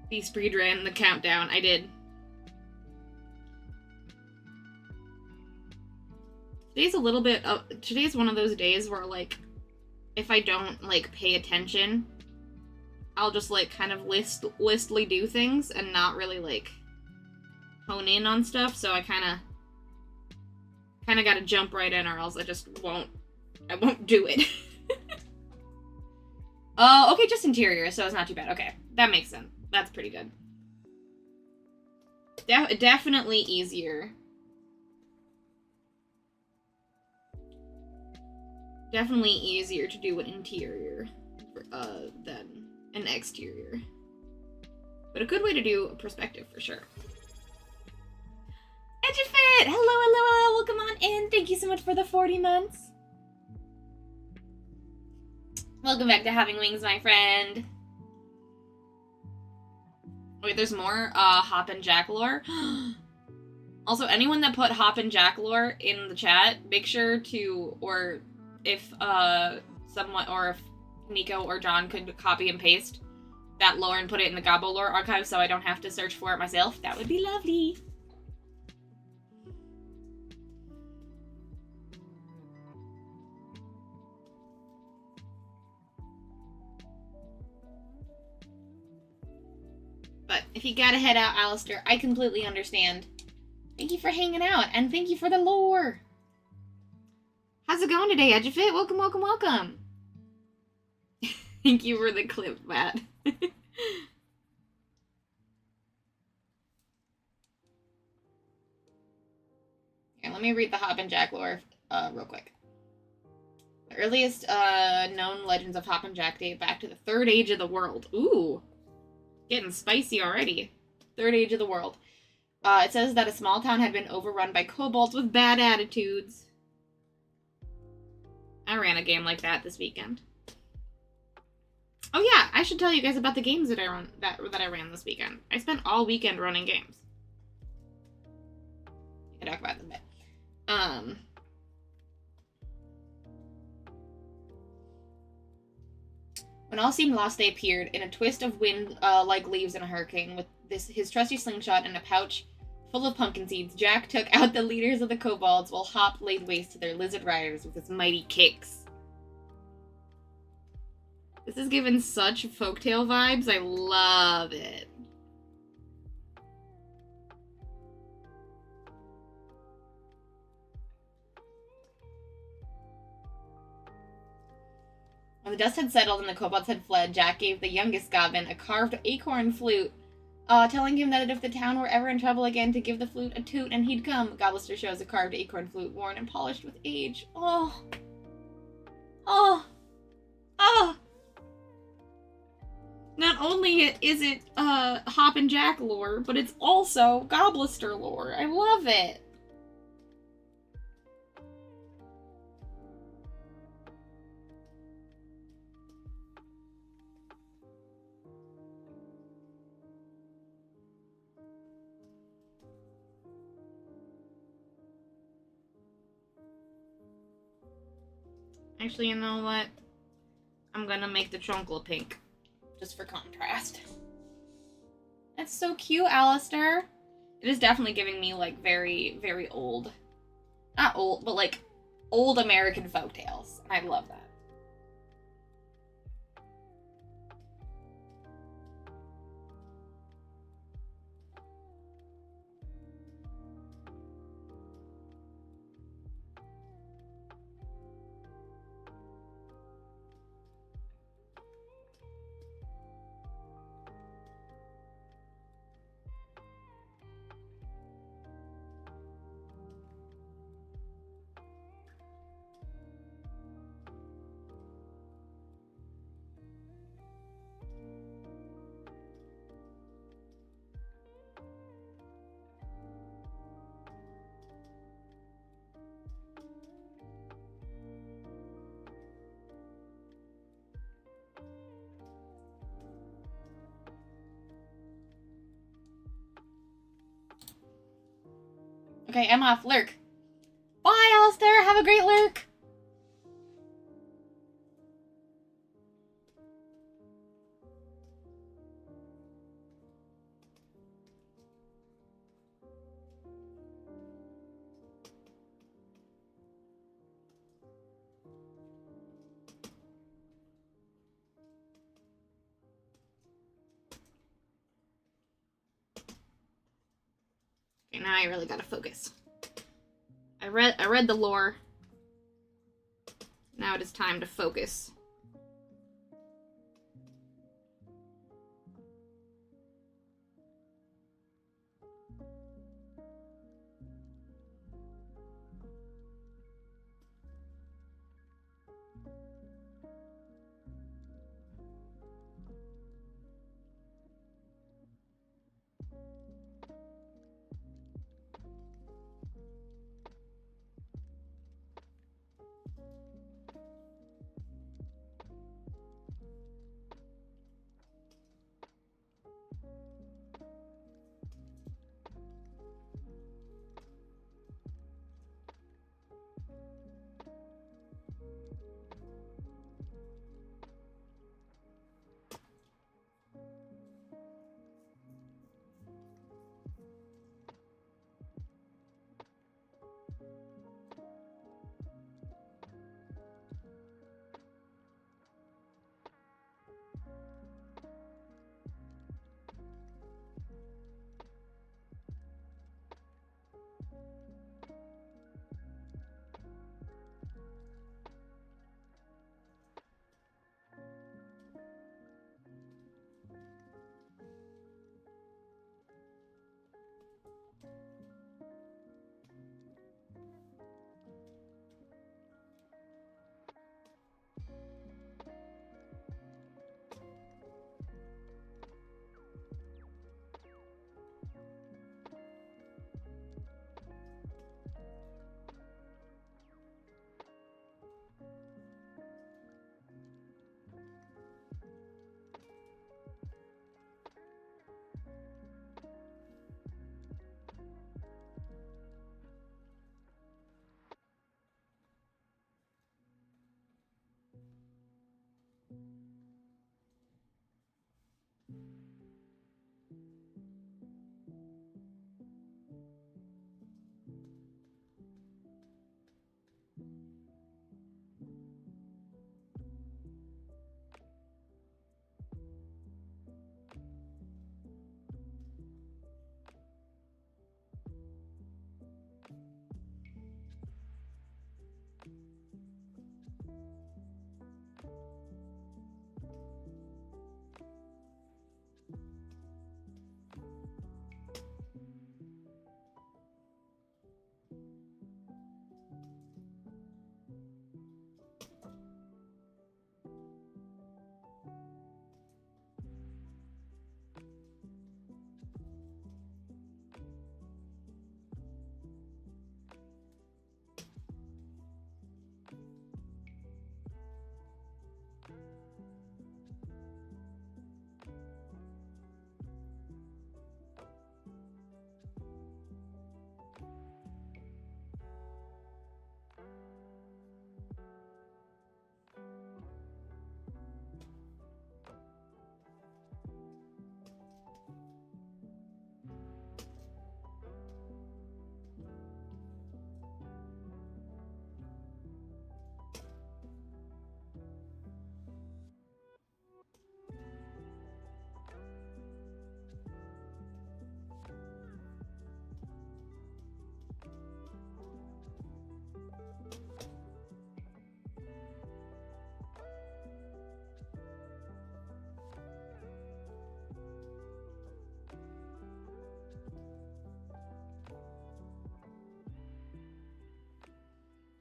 The speed ran the countdown. I did. Today's one of those days where, like, if I don't, like, pay attention, I'll just, like, kind of listly do things and not really, like, hone in on stuff, so I kind of gotta jump right in or else I won't do it. Oh, okay, just interior, so it's not too bad. Okay, that makes sense. That's pretty good. Definitely easier. Definitely easier to do an interior than an exterior. But a good way to do a perspective for sure. Edgefit! Hello, welcome on in. Thank you so much for the 40 months. Welcome back to Having Wings, my friend. Wait, there's more Hop and Jack lore. Also, anyone that put Hop and Jack lore in the chat, make sure to, or if someone, or if Nico or John could copy and paste that lore and put it in the Gobbo lore archive so I don't have to search for it myself, that would be lovely. But if you gotta head out, Alistair, I completely understand. Thank you for hanging out, and thank you for the lore. How's it going today, Edgefit? Welcome, welcome, welcome. Thank you for the clip, Matt. Here, let me read the Hop and Jack lore real quick. The earliest known legends of Hop and Jack date back to the Third Age of the World. Ooh, getting spicy already. Third Age of the World. It says that a small town had been overrun by kobolds with bad attitudes. I ran a game like that this weekend. Oh yeah, I should tell you guys about the games that I ran this weekend. I spent all weekend running games. I can talk about them a bit. When all seemed lost, they appeared in a twist of wind, like leaves in a hurricane. With his trusty slingshot and a pouch full of pumpkin seeds, Jack took out the leaders of the kobolds, while Hop laid waste to their lizard riders with his mighty kicks. This is given such folktale vibes. I love it. When the dust had settled and the kobolds had fled, Jack gave the youngest goblin a carved acorn flute, telling him that if the town were ever in trouble again, to give the flute a toot and he'd come. Goblister shows a carved acorn flute, worn and polished with age. Oh. Oh. Oh. Not only is it Hop and Jack lore, but it's also Goblister lore. I love it. Actually, you know what? I'm gonna make the trunkle pink. Just for contrast. That's so cute, Alistair. It is definitely giving me, like, very, very old. Not old, but, like, old American folktales. And I love that. Okay, I'm off. Lurk. Bye, Alistair. Have a great lurk. Okay, now I really gotta focus. I read the lore. Now it is time to focus.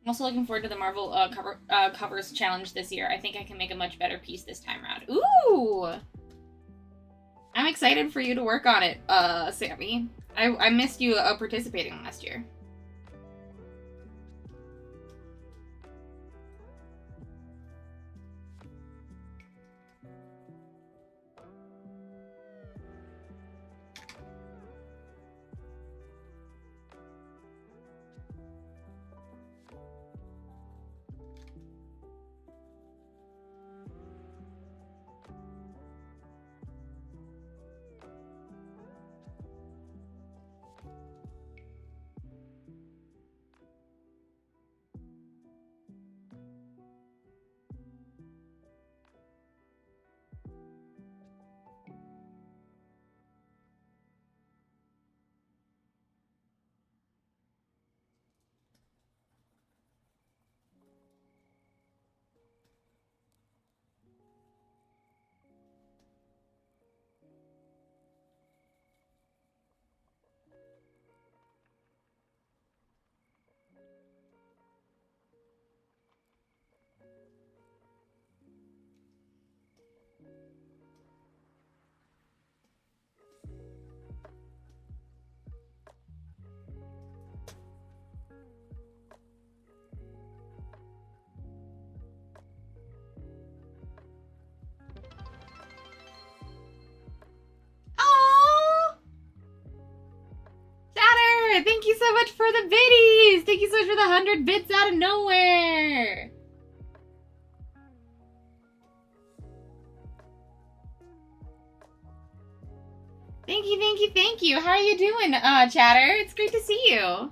I'm also looking forward to the Marvel covers challenge this year. I think I can make a much better piece this time around. Ooh! I'm excited for you to work on it, Sammy. I missed you participating last year. Thank you so much for the biddies! Thank you so much for the 100 bits out of nowhere! Thank you, thank you, thank you! How are you doing, Chatter? It's great to see you!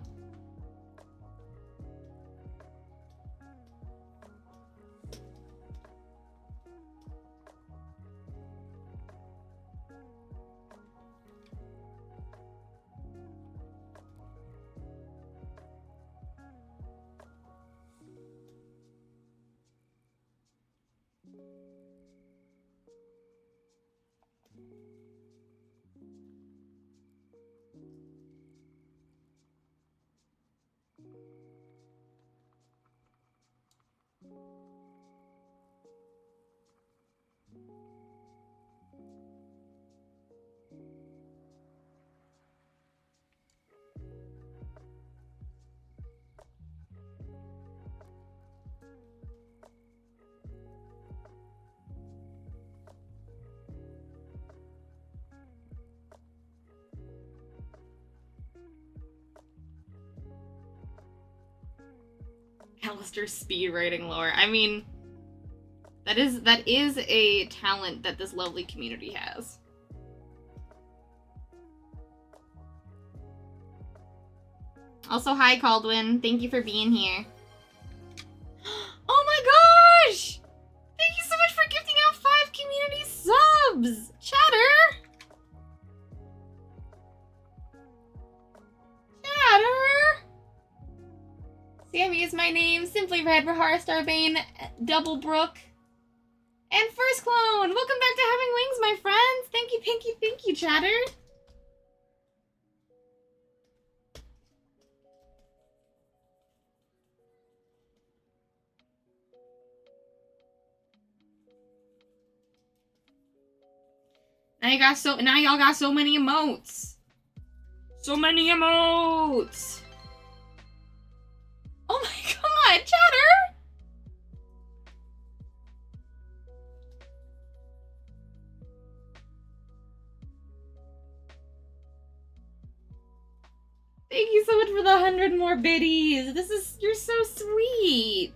Alistair's speed writing lore. I mean, that is a talent that this lovely community has. Also, hi Caldwin. Thank you for being here. Oh my gosh! Thank you so much for gifting out 5 community subs! Chatter! Chatter! Sammy is my name. Simply Red, Rahara Starbane, Double Brook, and First Clone! Welcome back to Having Wings, my friends! Thank you, thank you, thank you, Chatter! Now y'all got so many emotes. So many emotes. Oh my god, Chatter! Thank you so much for the 100 more biddies. You're so sweet.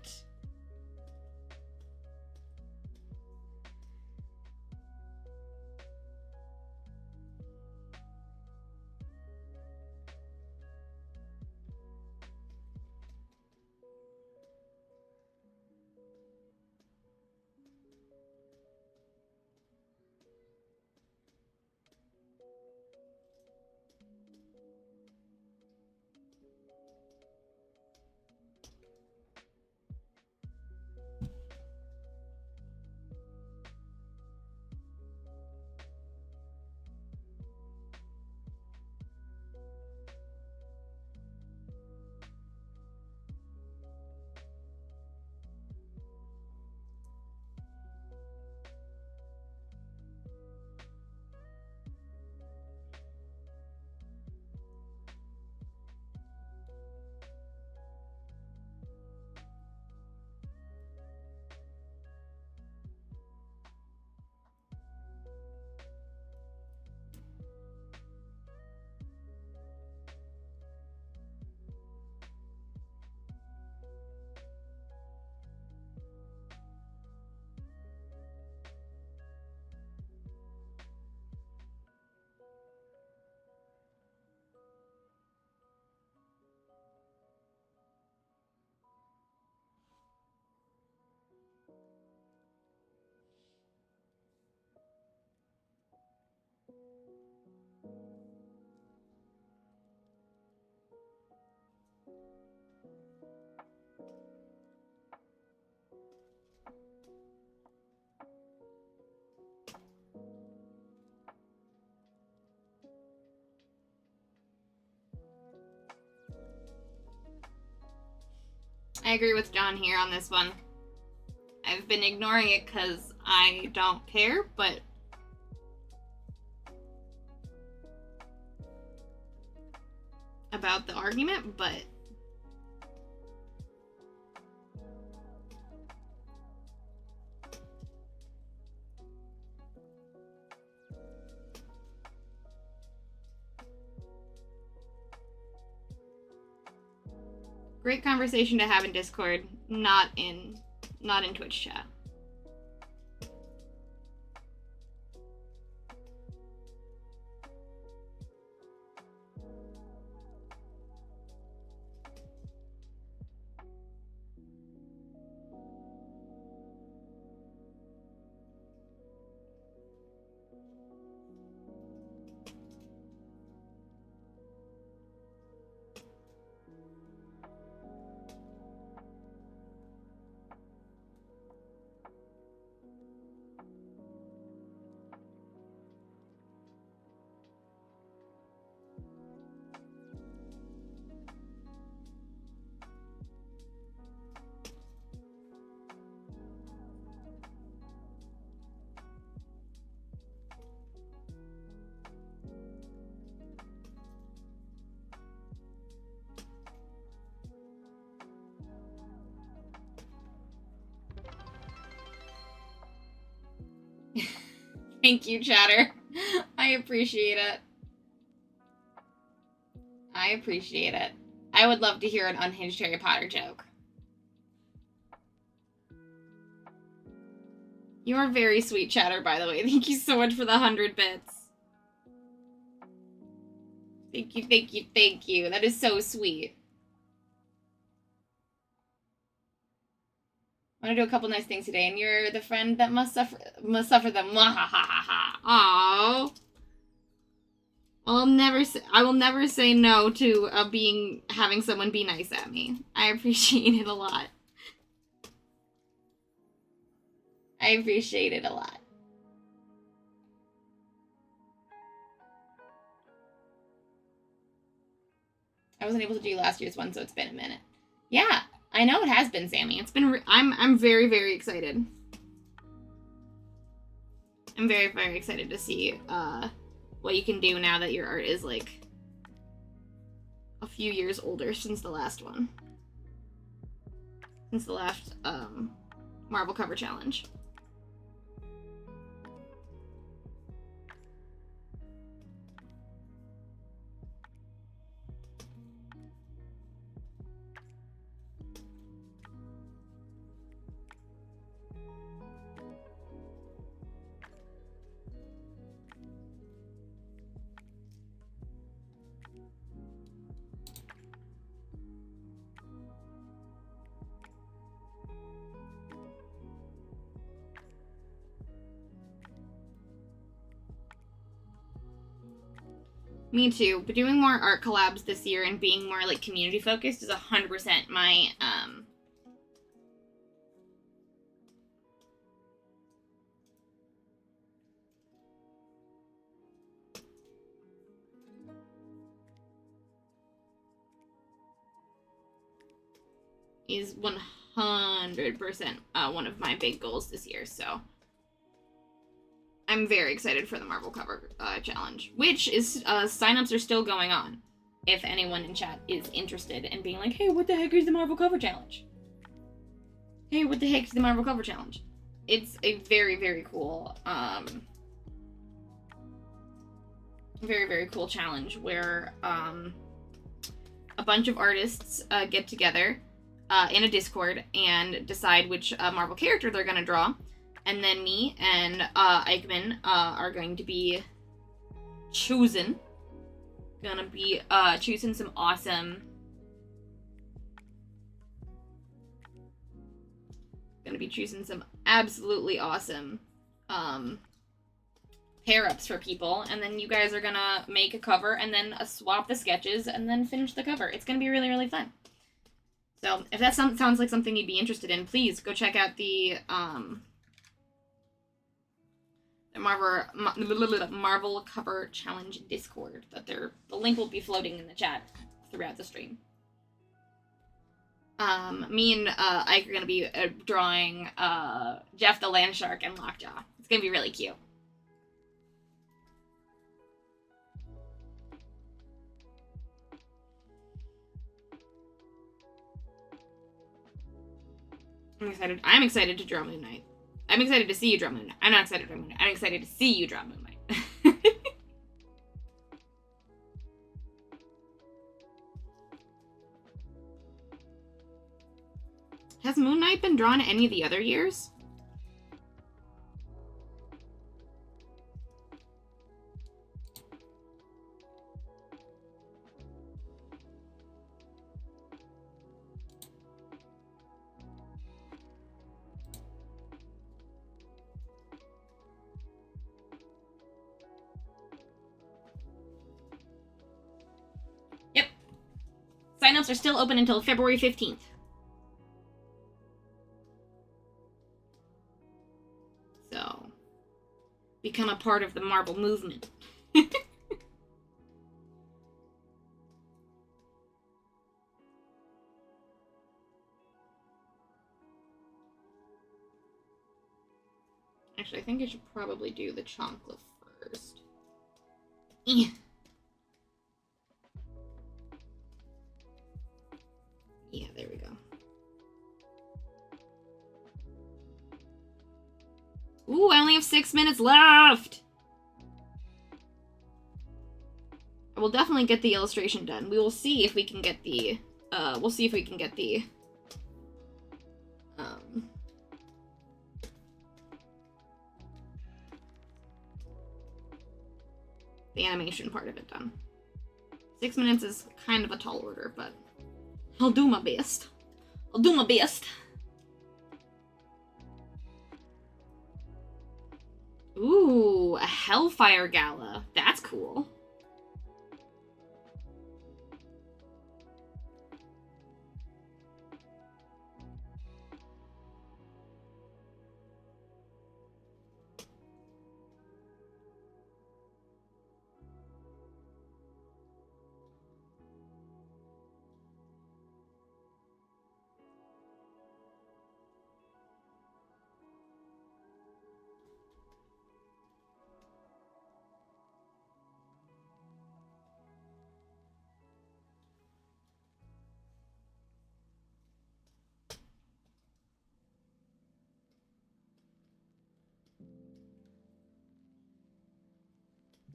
I agree with John here on this one. I've been ignoring it because I don't care, but about the argument, but great conversation to have in Discord, not in Twitch chat. Thank you, chatter. I appreciate it. I appreciate it. I would love to hear an unhinged Harry Potter joke. You are very sweet, chatter, by the way. Thank you so much for the 100 bits. Thank you, thank you, thank you. That is so sweet. I want to do a couple nice things today, and you're the friend that must suffer them. Aww. I will never say no to having someone be nice at me. I appreciate it a lot. I appreciate it a lot. I wasn't able to do last year's one, so it's been a minute. Yeah, I know it has been, Sammy. It's been. I'm very, very excited. I'm very, very excited to see what you can do now that your art is like a few years older since the last one. Since the last Marvel cover challenge. Me too, but doing more art collabs this year and being more like community focused is 100% my is 100% one of my big goals this year, so I'm very excited for the Marvel cover challenge, which is signups are still going on. If anyone in chat is interested in being like, hey, what the heck is the Marvel cover challenge? Hey, what the heck is the Marvel cover challenge? It's a very, very cool, very, very cool challenge where a bunch of artists get together in a Discord and decide which Marvel character they're gonna draw. And then me and Eichmann are going to be choosing. Gonna be choosing some awesome. Gonna be choosing some absolutely awesome pair-ups for people. And then you guys are gonna make a cover and then swap the sketches and then finish the cover. It's gonna be really, really fun. So if that sounds like something you'd be interested in, please go check out the Marvel cover challenge Discord. The link will be floating in the chat throughout the stream. Me and Ike are gonna be drawing Jeff the Land Shark and Lockjaw. It's gonna be really cute. I'm excited to draw Moon Knight. I'm excited to see you draw Moon Knight. I'm not excited to draw Moon Knight. I'm excited to see you draw Moon Knight. Has Moon Knight been drawn any of the other years? Yep. Sign-ups are still open until February 15th. So, become a part of the Marvel movement. Actually, I think I should probably do the chocolate first. Yeah, there we go. Ooh, I only have 6 minutes left! I will definitely get the illustration done. We will see if we can get the, the animation part of it done. 6 minutes is kind of a tall order, but I'll do my best. I'll do my best. Ooh, a Hellfire Gala. That's cool.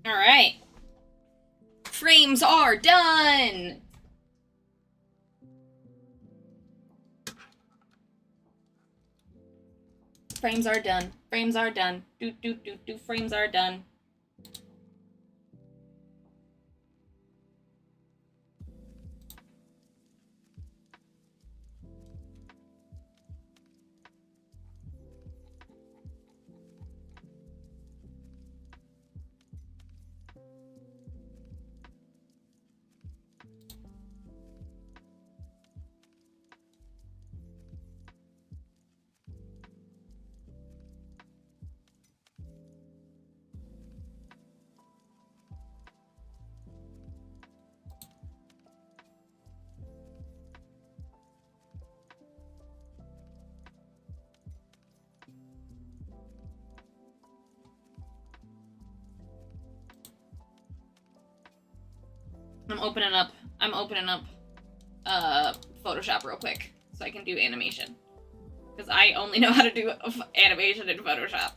All right. Frames are done. Frames are done. Frames are done. Frames are done. I'm opening up Photoshop real quick so I can do animation. Because I only know how to do animation in Photoshop.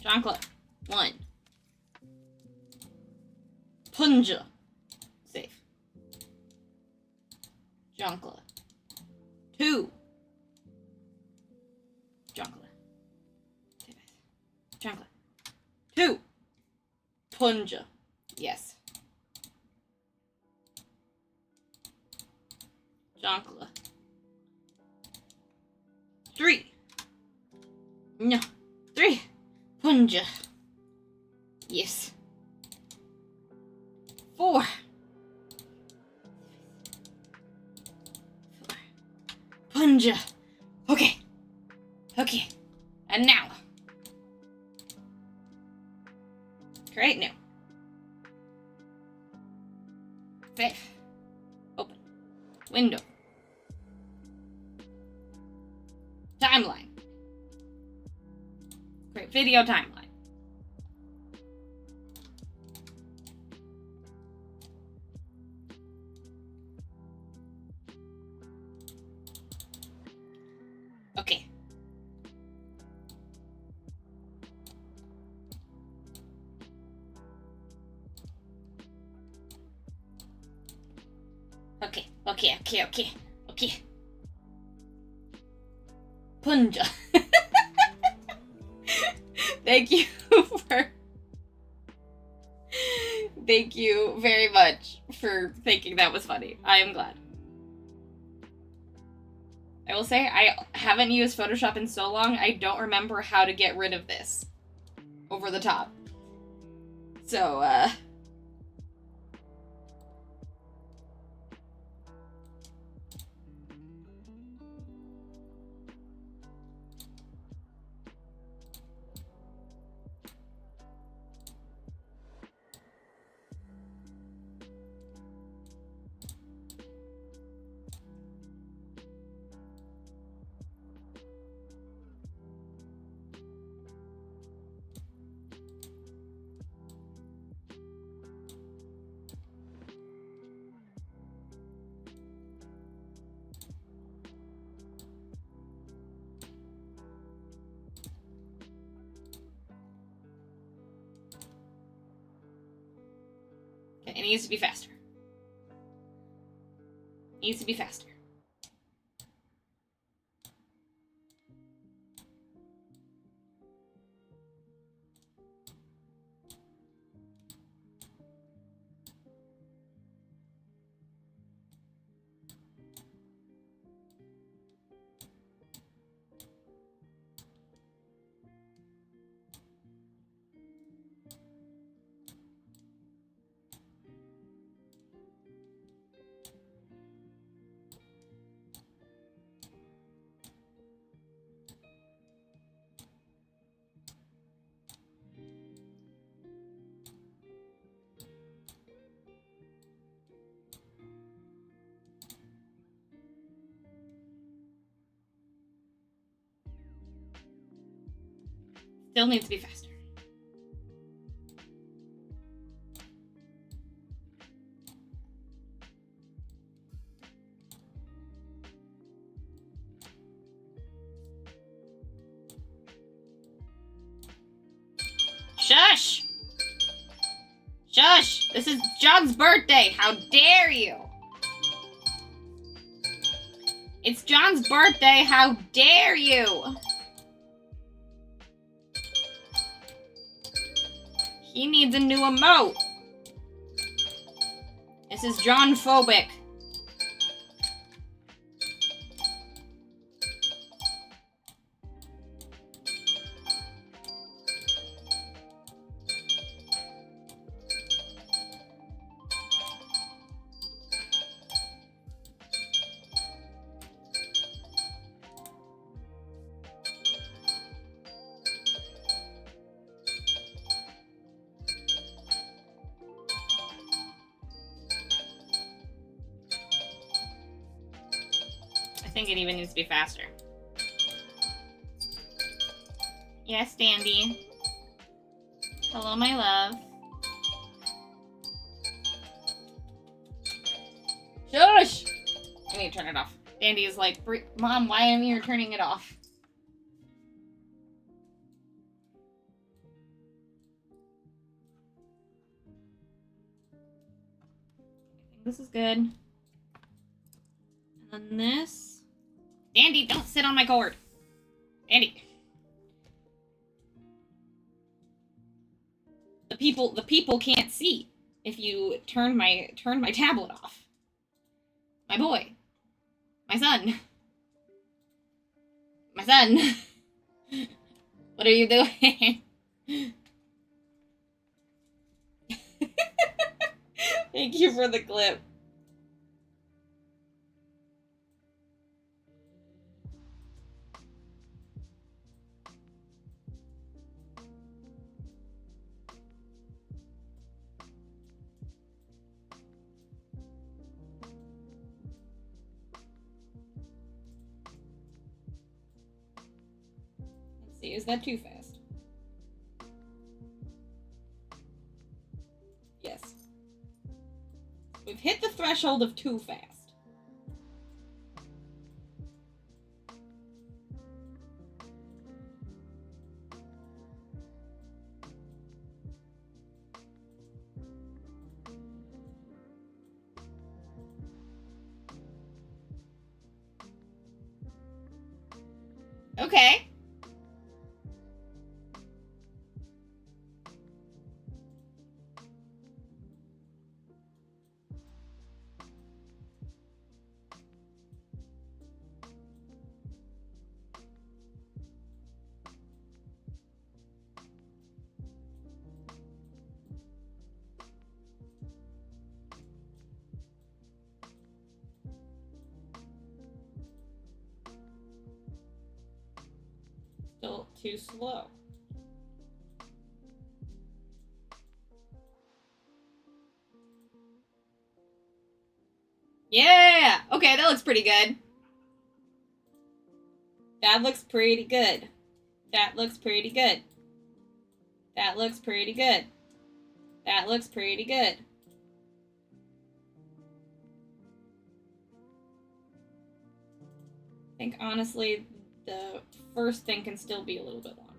Chocolate. 1. Punja. Safe. Chocolate. 2. Chocolate. Chocolate. 2. Punja. Yes. Jonkla. 3. No. 3. Punja. Yes. 4. 4. Punja. Okay. Okay. And now. Create new. 5. Open. Window. Timeline. Create video timeline. Okay. Okay. Punja. Thank you Thank you very much for thinking that was funny. I am glad. I will say, I haven't used Photoshop in so long, I don't remember how to get rid of this over the top. So, it needs to be faster. Needs to be faster. Still needs to be faster. Shush! Shush! This is John's birthday! How dare you! It's John's birthday! How dare you! He needs a new emote. This is John-phobic. I think it even needs to be faster. Yes, Dandy. Hello, my love. Shush! I need to turn it off. Dandy is like, Mom, why am you turning it off? I think this is good. And then this. Dandy, don't sit on my cord. Dandy. The people can't see if you turn my tablet off. My boy. My son. My son. What are you doing? Thank you for the clip. Let's see, is that too fast? Yes. We've hit the threshold of too fast. Okay. Still too slow. Yeah! Okay, that looks pretty good. That looks pretty good. That looks pretty good. That looks pretty good. That looks pretty good. I think, honestly, the first thing can still be a little bit longer.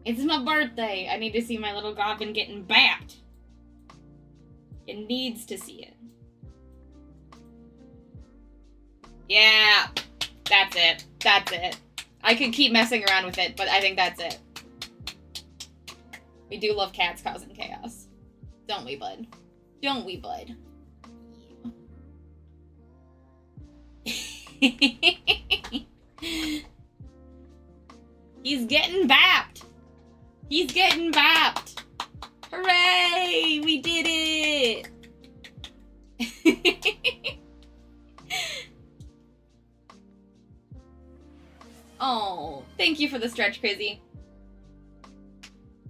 It's my birthday. I need to see my little goblin getting bapped. It needs to see it. Yeah, that's it. That's it. I could keep messing around with it, but I think that's it. We do love cats causing chaos. Don't we, bud? Don't we, bud? He's getting bapped. He's getting bapped. Hooray! We did it! Oh, thank you for the stretch, Crizzy.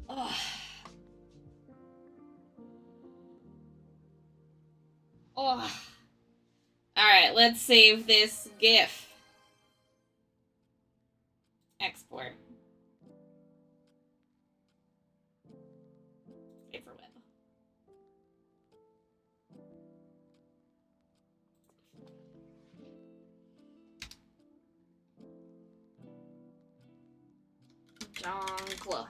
Oh. Oh. Alright, let's save this GIF. Export. Save for web. Jonkla.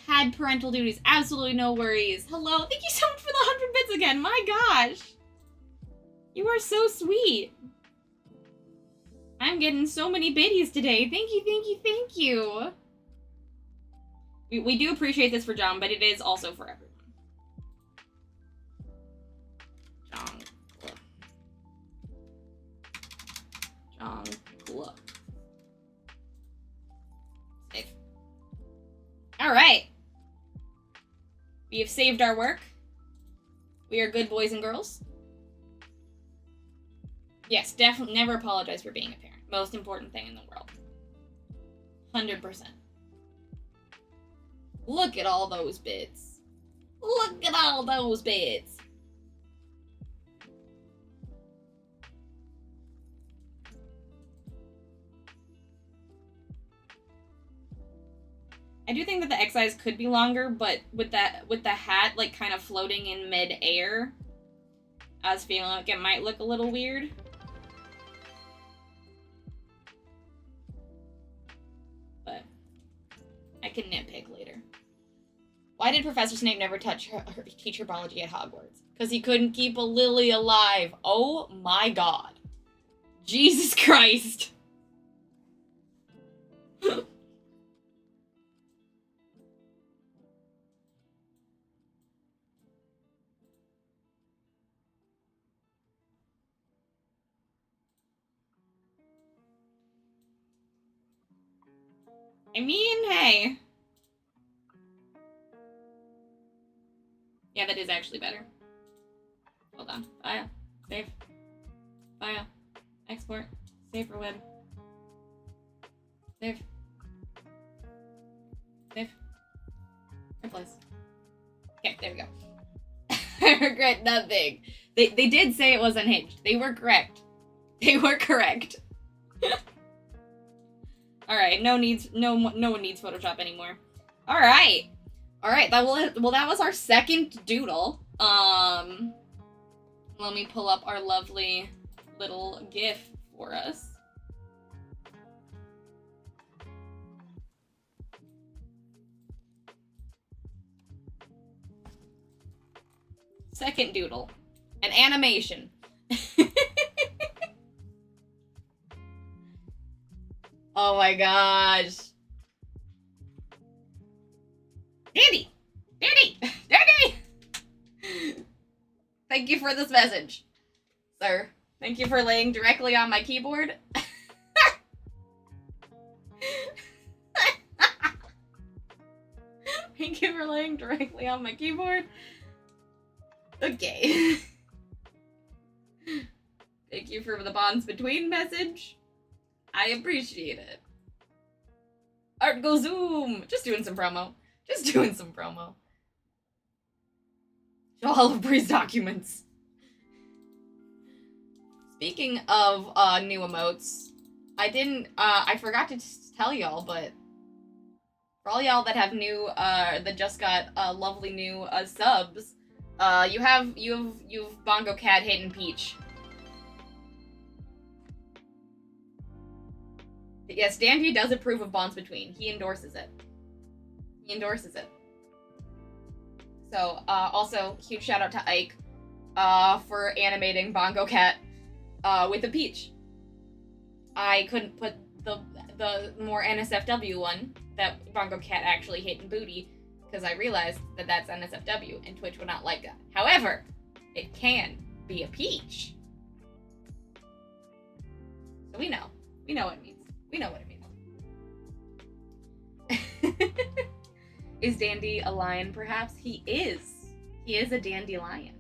Had parental duties. Absolutely no worries. Hello. Thank you so much for the 100 bits again. My gosh. You are so sweet. I'm getting so many biddies today. Thank you, thank you, thank you. We do appreciate this for John, but it is also for everyone. John. Save. Alright. We have saved our work. We are good boys and girls. Yes, definitely never apologize for being a parent. Most important thing in the world. 100%. Look at all those bits. Look at all those bits. I do think that the X eyes could be longer, but with the hat like kind of floating in mid-air, I was feeling like it might look a little weird. But I can nitpick later. Why did Professor Snape never teach herbology at Hogwarts? Because he couldn't keep a lily alive. Oh my god. Jesus Christ. I mean, hey. Yeah, that is actually better. Hold on. File. Save. File. Export. Save for web. Save. Save. Replace. Okay, there we go. I regret nothing. They did say it was unhinged. They were correct. They were correct. Alright, no one needs Photoshop anymore. Alright. Alright, that was our second doodle. Let me pull up our lovely little GIF for us. Second doodle. An animation. Oh my gosh. Dandy! Dandy! Dandy! Thank you for this message, sir. Thank you for laying directly on my keyboard. Thank you for laying directly on my keyboard. Okay. Thank you for the bonds between message. I appreciate it. Art go zoom! Just doing some promo. Just doing some promo. Show all of Bree's documents. Speaking of new emotes, I forgot to tell y'all, but for all y'all that have new, that just got lovely new subs, you've Bongo Cat Hidden Peach. Yes, Dandy does approve of bonds between. He endorses it. He endorses it. So, also, huge shout out to Ike, for animating Bongo Cat, with a peach. I couldn't put the more NSFW one, that Bongo Cat actually hit in booty, because I realized that that's NSFW, and Twitch would not like that. However, it can be a peach. So we know. We know what it means. We know what it means. Is Dandy a lion, perhaps? He is. He is a dandelion.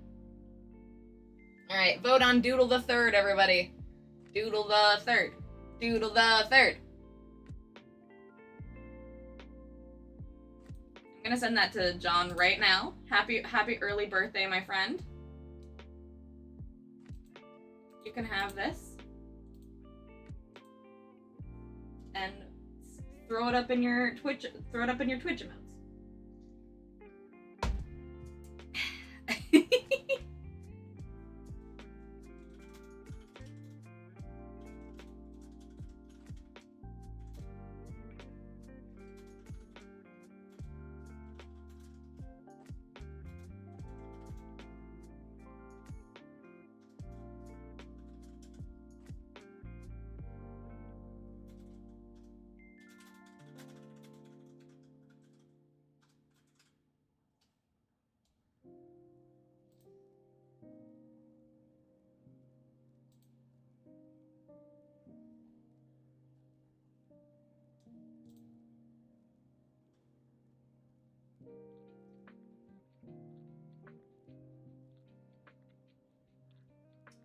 Alright, vote on Doodle the Third, everybody. Doodle the Third. Doodle the Third. I'm gonna send that to John right now. Happy early birthday, my friend. You can have this. And throw it up in your Twitch emotes.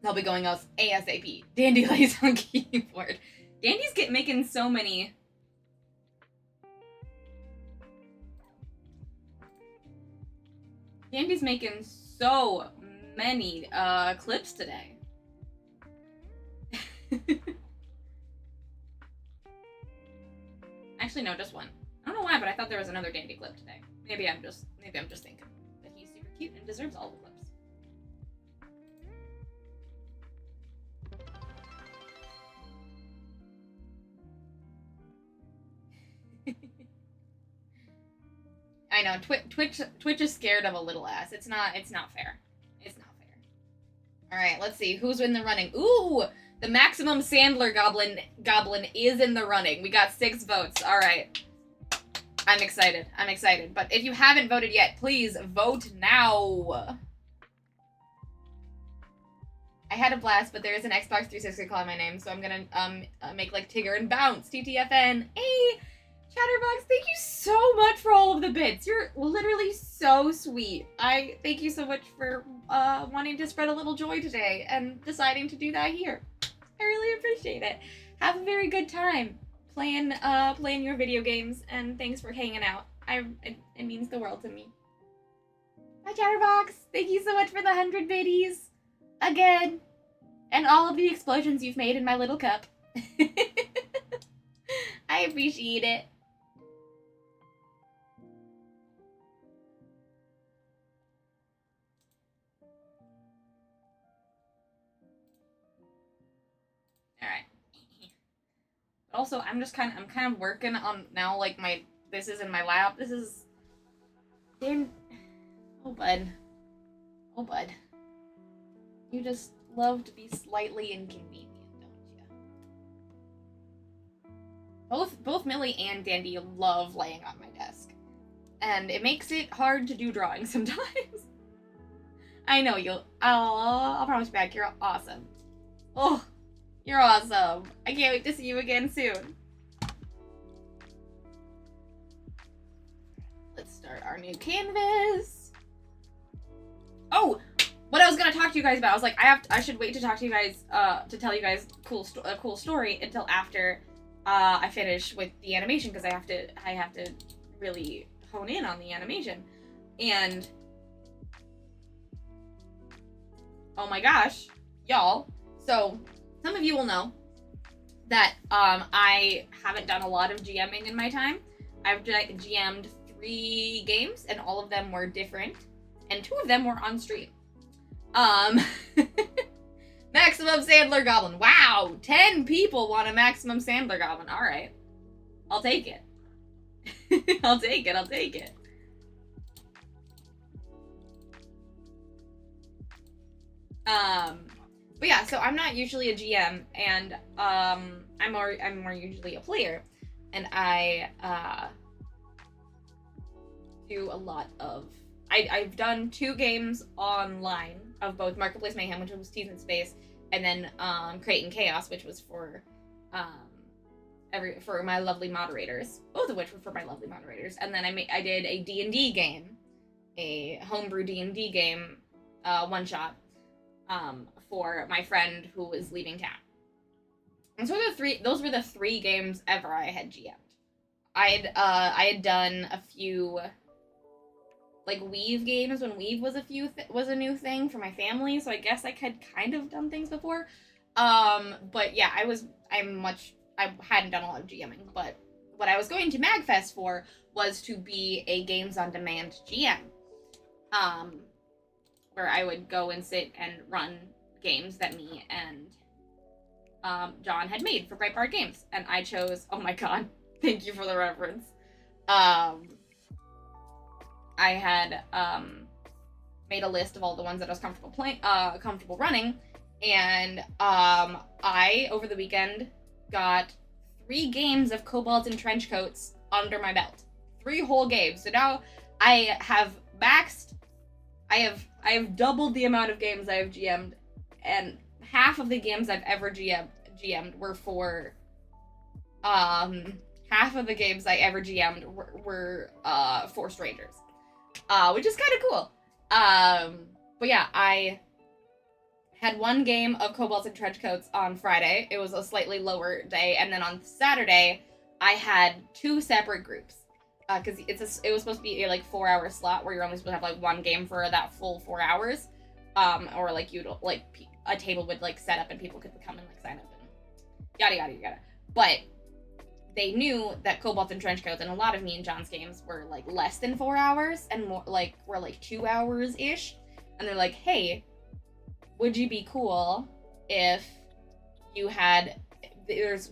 I'll be going off ASAP. Dandy lays on keyboard. Dandy's making so many Dandy's making so many clips today. Actually, no, just one. I don't know why, but I thought there was another Dandy clip today. Maybe I'm just thinking that he's super cute and deserves all the clips. I know Twitch is scared of a little ass. It's not fair. It's not fair. All right, let's see who's in the running. Ooh, the maximum Sandler goblin is in the running. We got 6 votes. All right. I'm excited. But if you haven't voted yet, please vote now. I had a blast, but there is an Xbox 360 calling my name, so I'm gonna make like Tigger and bounce. TTFN. Hey, Chatterbox, thank you so much for all of the bits. You're literally so sweet. I thank you so much for wanting to spread a little joy today and deciding to do that here. I really appreciate it. Have a very good time playing your video games, and thanks for hanging out. It means the world to me. Hi, Chatterbox. Thank you so much for the 100 biddies. Again. And all of the explosions you've made in my little cup. I appreciate it. Alright. Also, I'm kind of working on now, like, this is in my lap. This is... Damn... Oh, bud. You just love to be slightly inconvenient, don't you? Both Millie and Dandy love laying on my desk. And it makes it hard to do drawing sometimes. I know I'll promise you back, you're awesome. Oh, you're awesome. I can't wait to see you again soon. Let's start our new canvas. Oh! What I was gonna talk to you guys about, I was like, I should wait to talk to you guys, to tell you guys a cool story until after, I finish with the animation, because I have to really hone in on the animation. And, oh my gosh, y'all, so, some of you will know that, I haven't done a lot of GMing in my time. I've GM'd 3 games, and all of them were different, and 2 of them were on stream. Maximum Sandler Goblin. Wow, 10 people want a Maximum Sandler Goblin. All right, I'll take it. I'll take it. But yeah, so I'm not usually a GM, and I'm more usually a player, and I do a lot of. I've done 2 games online of both Marketplace Mayhem, which was Teas in Space, and then Crate and Chaos, which was for for my lovely moderators, both of which were for my lovely moderators. And then I did a D&D game, a homebrew D&D game, one shot, for my friend who was leaving town. And so those were the 3 games ever I had GM'd. I had done a few like Weave games when Weave was a new thing for my family, so I guess I had kind of done things before. But yeah, I hadn't done a lot of GMing, but what I was going to MagFest for was to be a Games on Demand GM. Where I would go and sit and run games that me and John had made for Breitbart Games. And I chose, oh my god, thank you for the reference. I had made a list of all the ones that I was comfortable running, and I over the weekend got 3 games of Kobolds and Trenchcoats under my belt, 3 whole games. So now I have maxed. I have doubled the amount of games I have GM'd, and half of the games I've ever GM'd were for. Half of the games I ever GM'd were for strangers. Which is kind of cool. But yeah, I had 1 game of Kobolds and Trenchcoats on Friday. It was a slightly lower day. And then on Saturday, I had 2 separate groups. because it was supposed to be a like 4-hour slot where you're only supposed to have like one game for that full 4 hours, or like you'd like a table would like set up and people could come and like sign up and yada yada yada. But they knew that Cobalt and Trenchcoats and a lot of me and John's games were like less than 4 hours and more like were like 2 hours ish, and they're like, hey, would you be cool if you had there's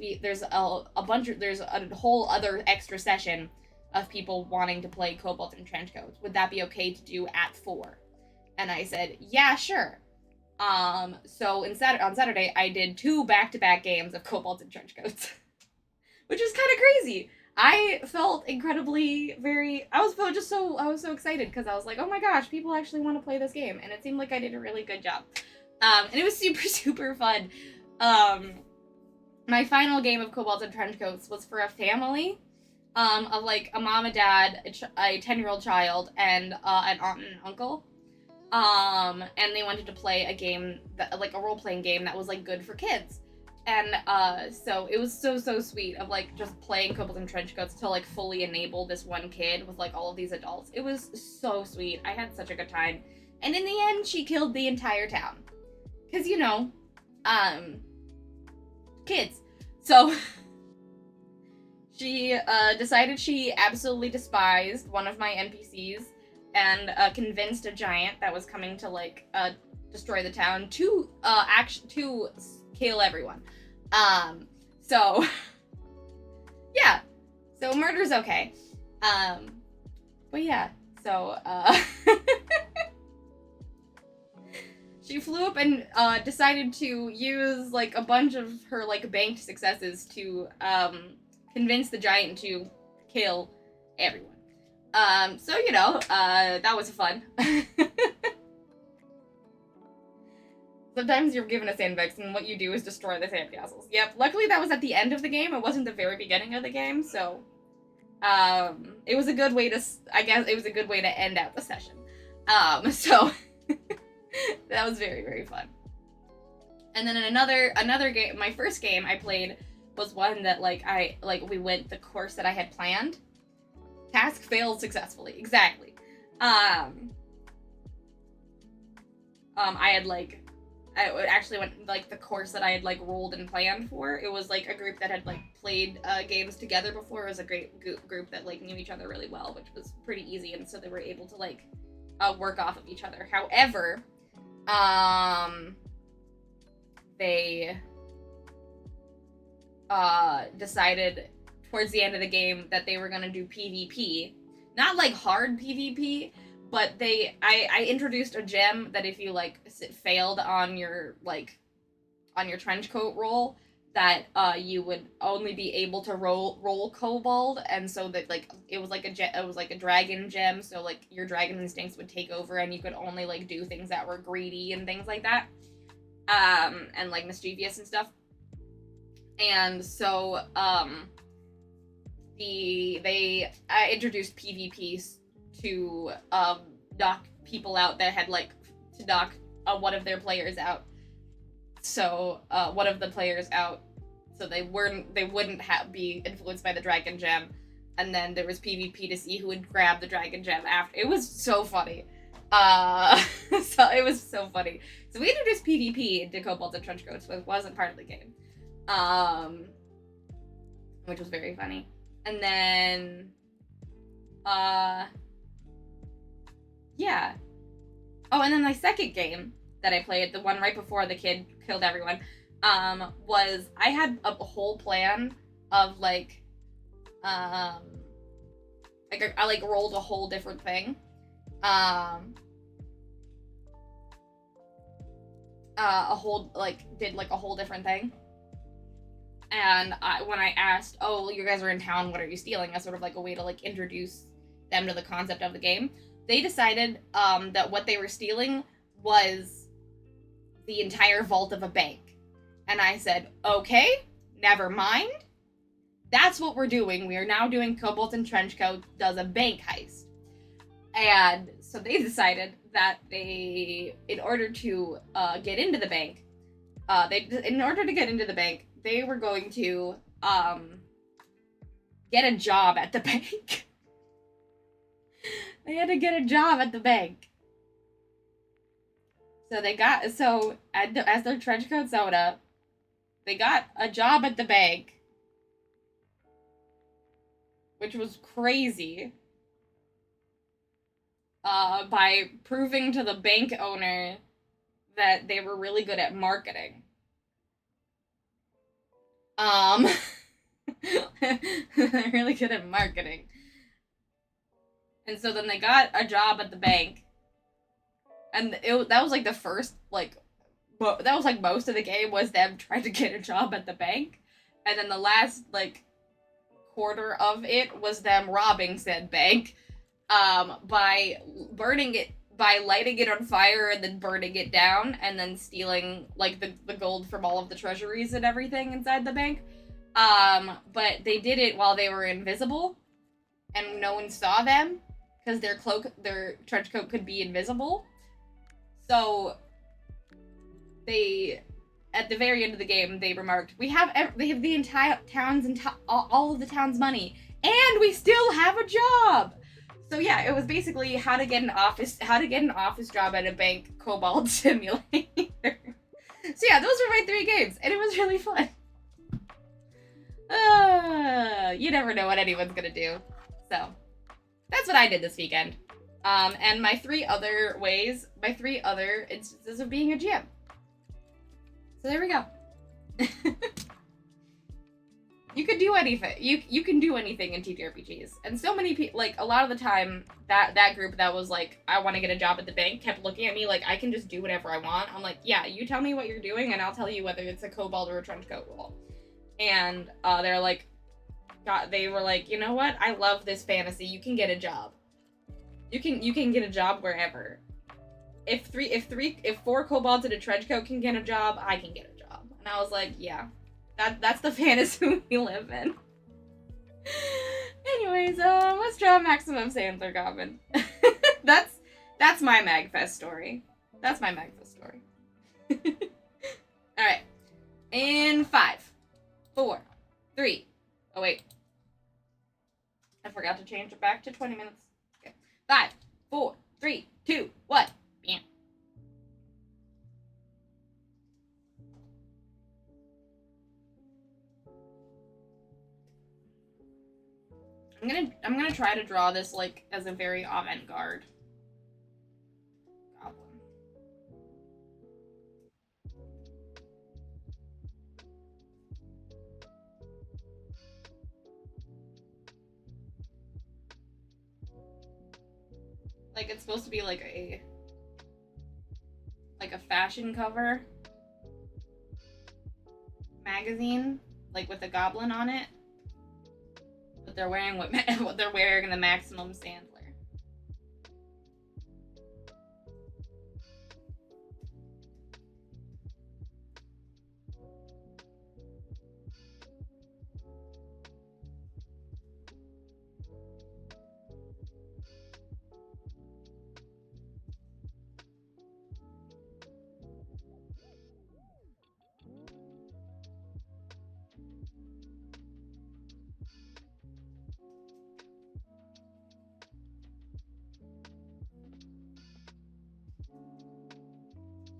a bunch of there's a whole other extra session of people wanting to play Cobalt and Trenchcoats. Would that be okay to do at 4? And I said, yeah, sure. So on Saturday, I did 2 back-to-back games of Cobalt and Trenchcoats, which was kind of crazy. I felt incredibly I was so excited because I was like, oh my gosh, people actually want to play this game, and it seemed like I did a really good job. And it was super, super fun. My final game of Cobalt and Trenchcoats was for a family of like a mom, a dad, a 10-year-old child, and an aunt and an uncle. And they wanted to play a game that like a role-playing game that was like good for kids. And so it was so sweet of like just playing Cobalt and Trenchcoats to like fully enable this one kid with like all of these adults. It was so sweet. I had such a good time. And in the end, she killed the entire town. 'Cause you know, kids. So she decided she absolutely despised one of my NPCs and convinced a giant that was coming to like destroy the town to kill everyone. So yeah, so murder's okay. But yeah, so she flew up and decided to use like a bunch of her like banked successes to convince the giant to kill everyone. So you know, that was fun. Sometimes you're given a sandbox and what you do is destroy the sandcastles. Yep, luckily that was at the end of the game. It wasn't the very beginning of the game, so it was a good way to, I guess it was a good way to end out the session. So that was very, very fun. And then another game, my first game I played was one that we went the course that I had planned. Task failed successfully. Exactly. I actually went like the course that I had like rolled and planned for. It was like a group that had like played games together before. It was a great group that like knew each other really well, which was pretty easy, and so they were able to like work off of each other. However, they decided towards the end of the game that they were gonna do PvP, not like hard PvP, but I introduced a gem that if you like failed on your trench coat roll, that you would only be able to roll kobold, and so that like it was like a dragon gem, so like your dragon instincts would take over and you could only like do things that were greedy and things like that, and like mischievous and stuff. And so they introduced PvPs to knock people out that had like to knock one of their players out. So one of the players out, so they wouldn't be influenced by the dragon gem, and then there was PvP to see who would grab the dragon gem after. It was so funny. So it was so funny. So we introduced PvP into Cobalt and Trenchcoats, but it wasn't part of the game, which was very funny. And then yeah. Oh, and then my second game that I played, the one right before the kid killed everyone, was I had a whole plan of I rolled a whole different thing. Did a whole different thing. And when I asked, oh, you guys are in town, what are you stealing? As sort of like a way to like introduce them to the concept of the game. They decided that what they were stealing was the entire vault of a bank. And I said, okay, never mind. That's what we're doing. We are now doing Cobalt and Trenchcoat does a bank heist. And so they decided that in order to get into the bank, they were going to get a job at the bank. They had to get a job at the bank. So as their trench coat soda, they got a job at the bank, which was crazy. By proving to the bank owner that they were really good at marketing. They're really good at marketing. And so then they got a job at the bank. And that was like the first, like, that was like most of the game was them trying to get a job at the bank. And then the last, like, quarter of it was them robbing said bank by lighting it on fire and then burning it down and then stealing, like, the gold from all of the treasuries and everything inside the bank. But they did it while they were invisible and no one saw them because their trench coat could be invisible. So at the very end of the game, they remarked, they have the entire town's all of the town's money, and we still have a job. So yeah, it was basically how to get an office job at a bank Kobold Simulator. So yeah, those were my 3 games, and it was really fun. You never know what anyone's gonna do. So that's what I did this weekend. And my 3 other instances of being a GM. So there we go. You could do anything. You can do anything in TTRPGs. And so many people, like, a lot of the time, that group that was like, I want to get a job at the bank, kept looking at me like, I can just do whatever I want. I'm like, yeah, you tell me what you're doing, and I'll tell you whether it's a kobold or a trench coat role. And they're like, they were like, you know what? I love this fantasy. You can get a job. You can get a job wherever. If 4 kobolds in a trench coat can get a job, I can get a job. And I was like, yeah, that's the fantasy we live in. Anyways, let's draw Maximum Sandler Goblin. That's my Magfest story. That's my Magfest story. All right, in 5, 4, 3. Oh wait, I forgot to change it back to 20 minutes. 5, 4, 3, 2, 1. Bam. I'm gonna try to draw this like as a very avant-garde goblin. Like, it's supposed to be like a fashion cover magazine, like with a goblin on it. But they're wearing what they're wearing the Maximum Sandler.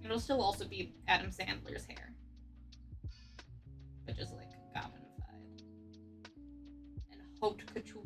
It'll still also be Adam Sandler's hair, but just like goblinified and haute couture.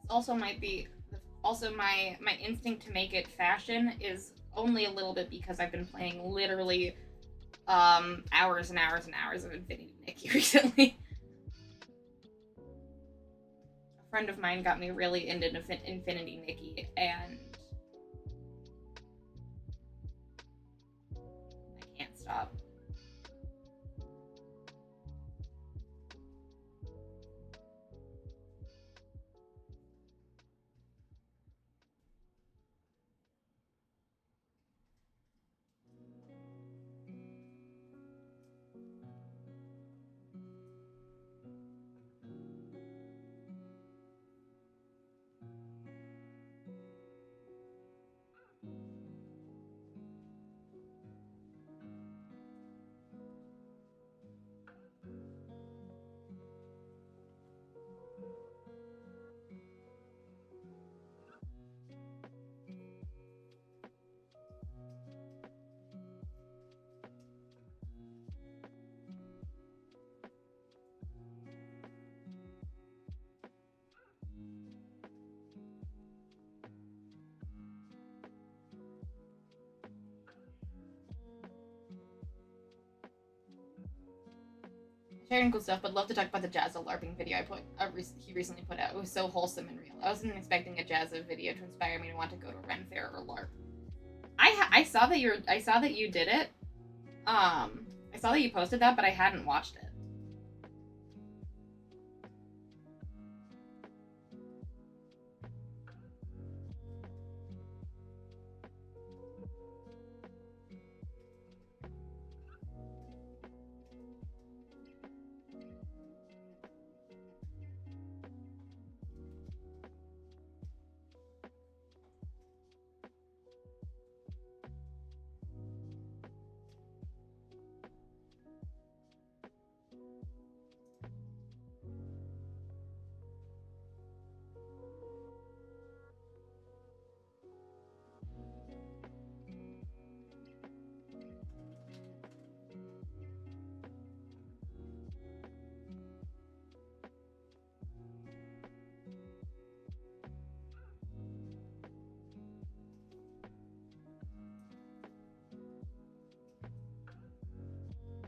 Also might be my instinct to make it fashion is only a little bit because I've been playing literally hours and hours and hours of Infinity Nikki recently. A friend of mine got me really into Infinity Nikki, and I can't stop. technical stuff, but love to talk about the Jazza LARPing video he recently put out. It was so wholesome and real. I wasn't expecting a Jazza video to inspire me to want to go to Ren Fair or LARP. I saw that you did it. I saw that you posted that, but I hadn't watched it.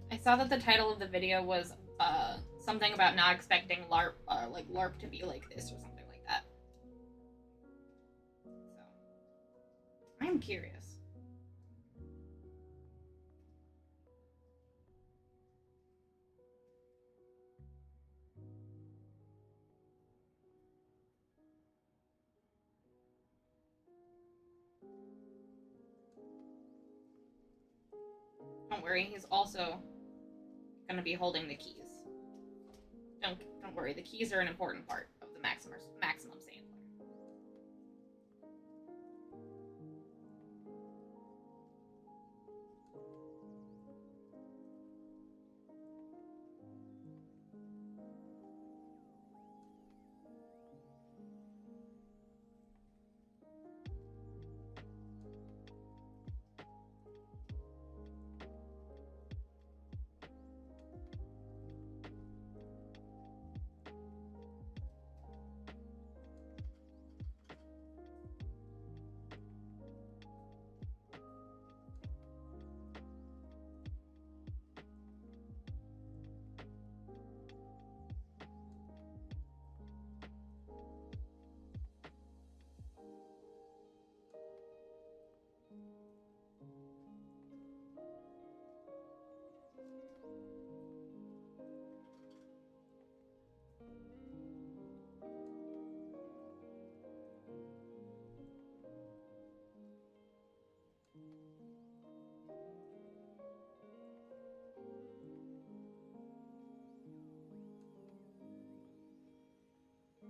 I saw that the title of the video was something about not expecting LARP to be like this or something like that. So I'm curious. Don't worry, he's also gonna be holding the keys. Don't worry, the keys are an important part of the maximum sampler.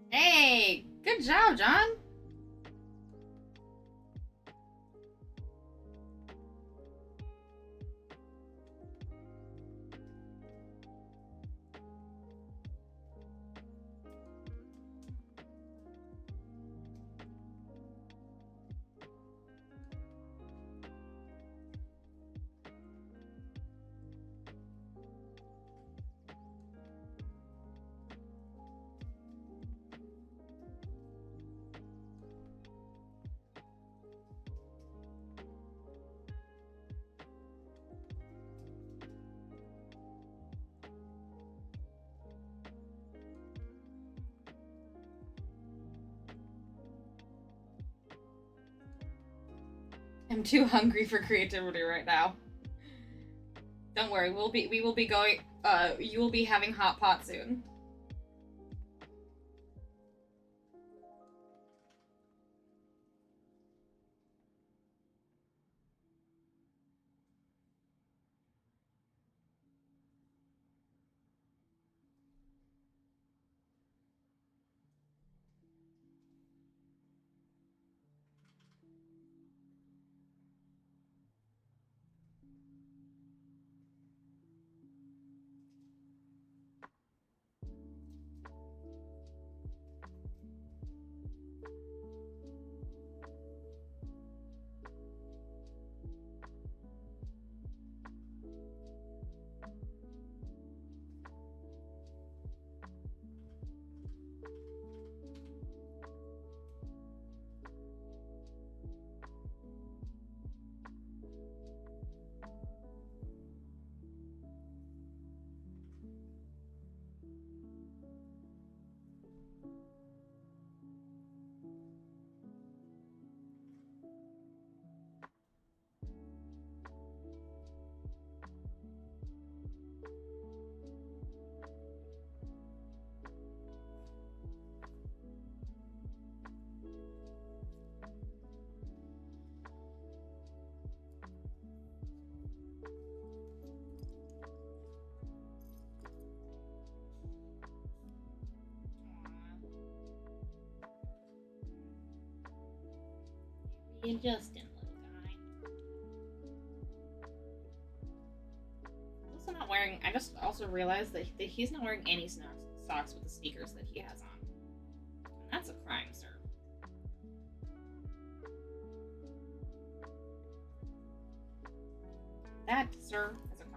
Hey, good job, John. I'm too hungry for creativity right now. Don't worry, we will be going you will be having hot pot soon. You Justin, little guy. Also not wearing. I just also realized that he's not wearing any socks with the sneakers that he has on. And that's a crime, sir. That, sir, is a crime.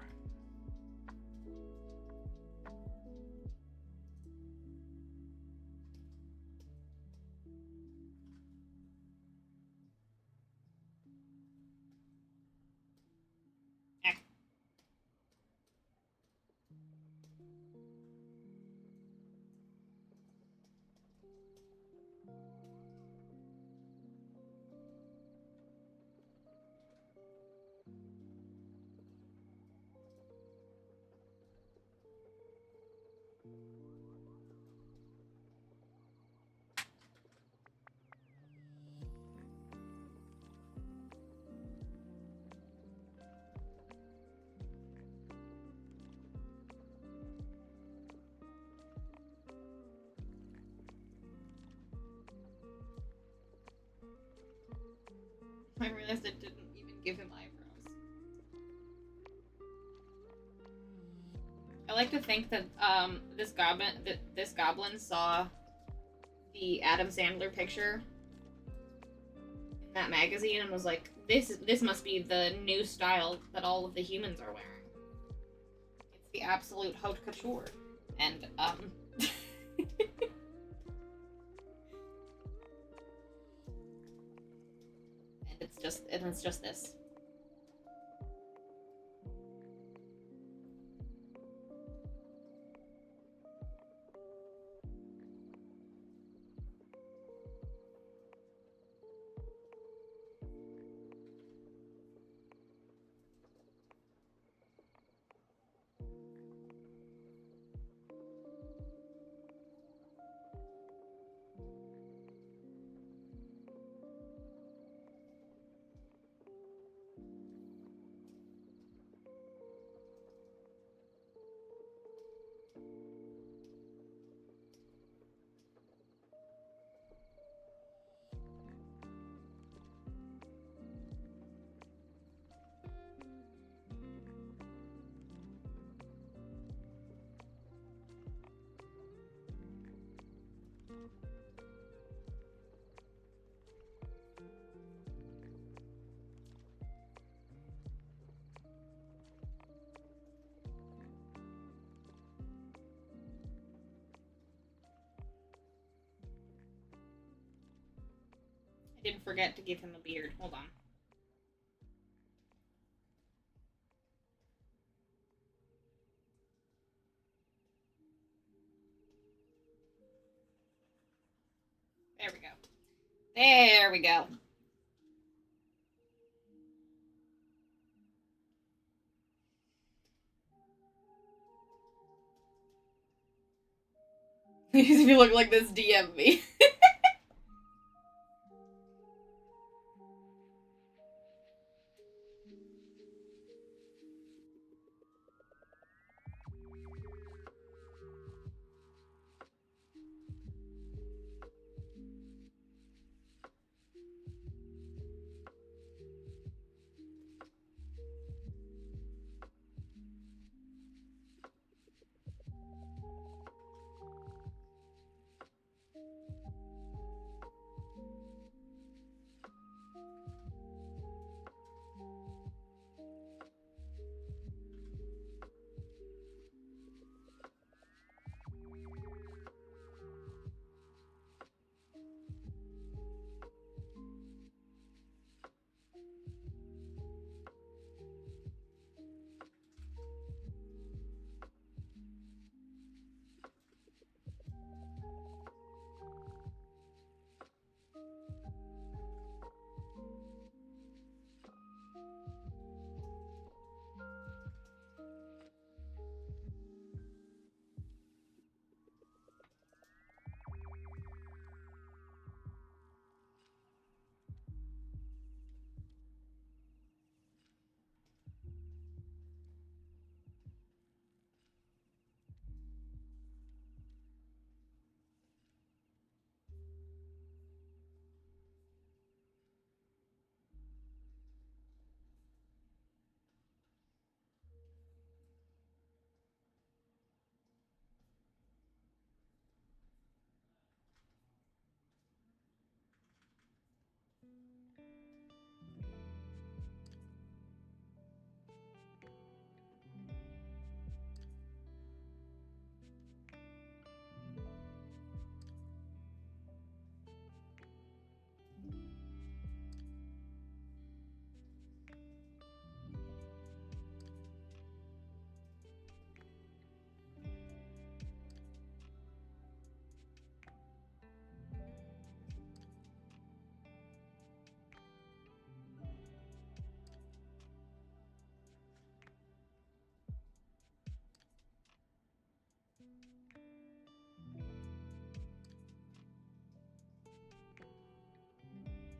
I realized it didn't even give him eyebrows. I like to think that this goblin saw the Adam Sandler picture in that magazine and was like, this must be the new style that all of the humans are wearing. It's the absolute haute couture. And it's just this. I didn't forget to give him a beard. Hold on. There we go. There we go. If you look like this, DM me.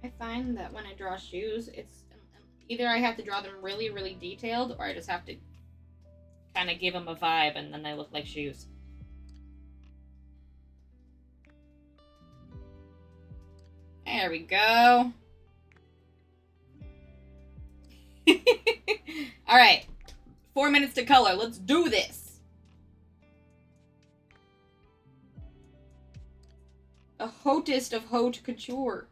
I find that when I draw shoes, it's either I have to draw them really, really detailed, or I just have to kind of give them a vibe and then they look like shoes. There we go. Alright. 4 minutes to color. Let's do this. A hotist of haute couture.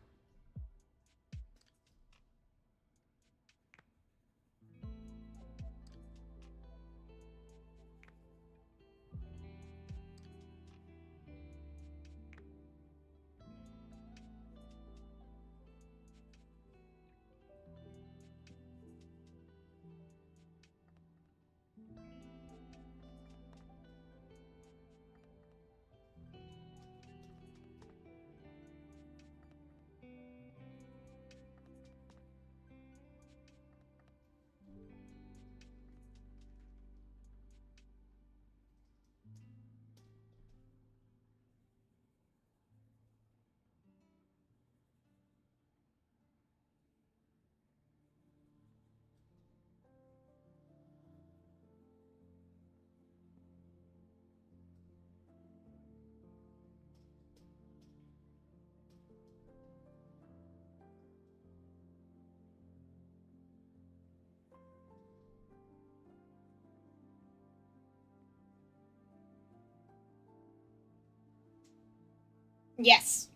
Yes.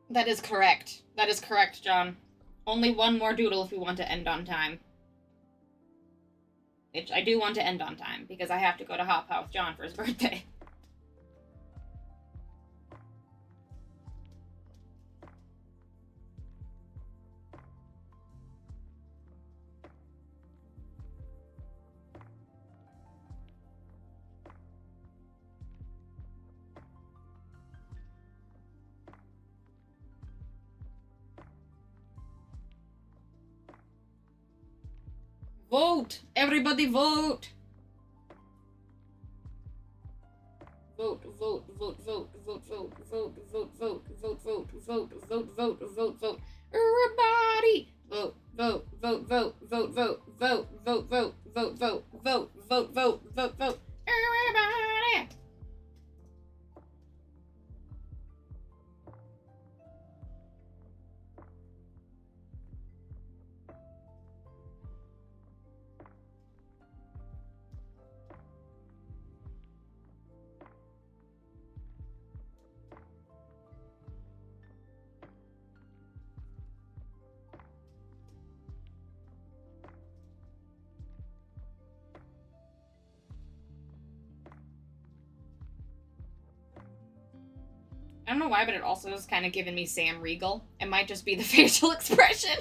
That is correct. That is correct, John. Only one more doodle if we want to end on time. Which I do want to end on time, because I have to go to Hop House John for his birthday. Vote! Everybody vote! Vote, vote, vote, vote, vote, vote, vote, vote, vote, vote, vote, vote, vote, vote, vote, vote. Everybody! Vote, vote, vote, vote, vote, vote, vote, vote, vote, vote, vote, vote, vote, vote, vote, vote. Everybody! I don't know why, but it also is kind of giving me Sam Riegel. It might just be the facial expression.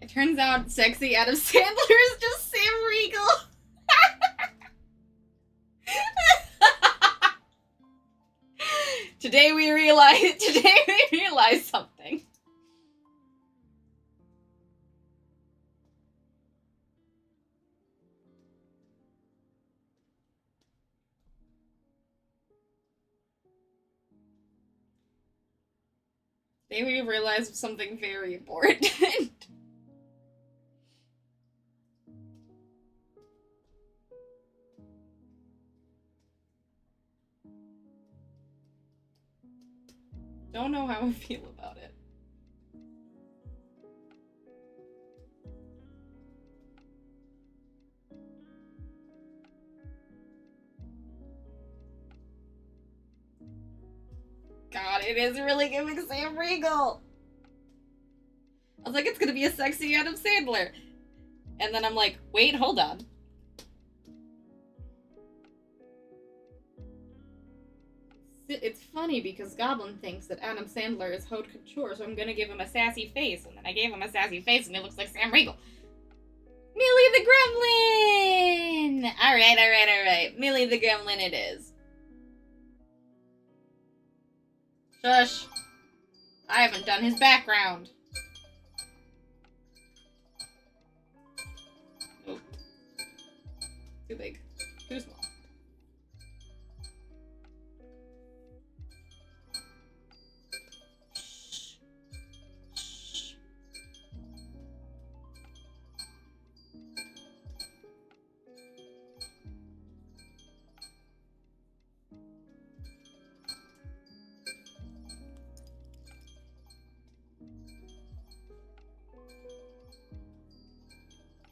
It turns out sexy Adam Sandler is just Sam Riegel. Today we realize something. Today we realized something very important. Don't know how I feel about it. God, it is really giving Sam Riegel. I was like, it's gonna be a sexy Adam Sandler. And then I'm like, wait, hold on. It's funny because Goblin thinks that Adam Sandler is haute couture, so I'm gonna give him a sassy face. And then I gave him a sassy face and it looks like Sam Riegel. Millie the Gremlin! Alright, alright, alright. Millie the Gremlin it is. Shush. I haven't done his background. Nope. Too big. Too small.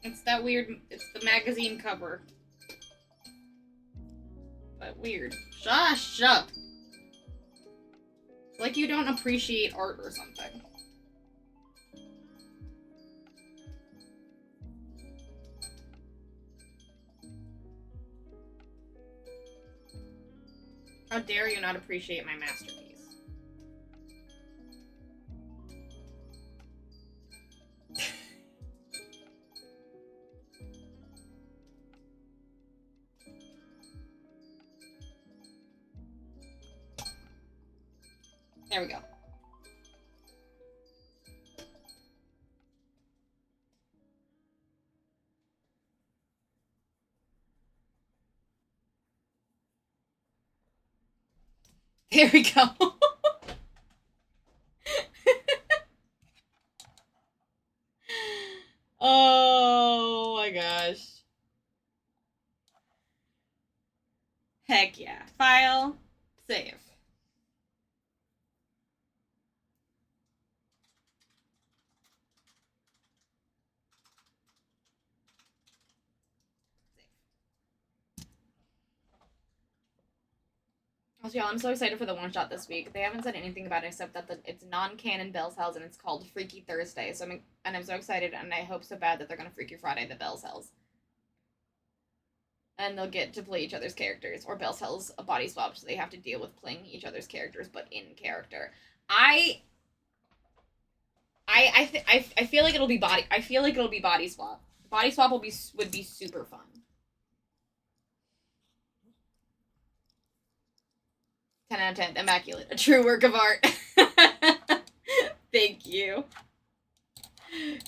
It's that weird, it's the magazine cover. But weird. Shush up! It's like you don't appreciate art or something. How dare you not appreciate my masterpiece? There we go. There we go. Oh my gosh. Heck yeah. File. Save. Also, y'all, I'm so excited for the one shot this week. They haven't said anything about it except that it's non-canon Bell's Hells and it's called Freaky Thursday. So I'm so excited, and I hope so bad that they're gonna Freaky Friday the Bell's Hells, and they'll get to play each other's characters, or Bell's Hells a body swap, so they have to deal with playing each other's characters but in character. I feel like it'll be body. I feel like it'll be body swap. Body swap would be super fun. 10 out of 10. Immaculate. A true work of art. Thank you.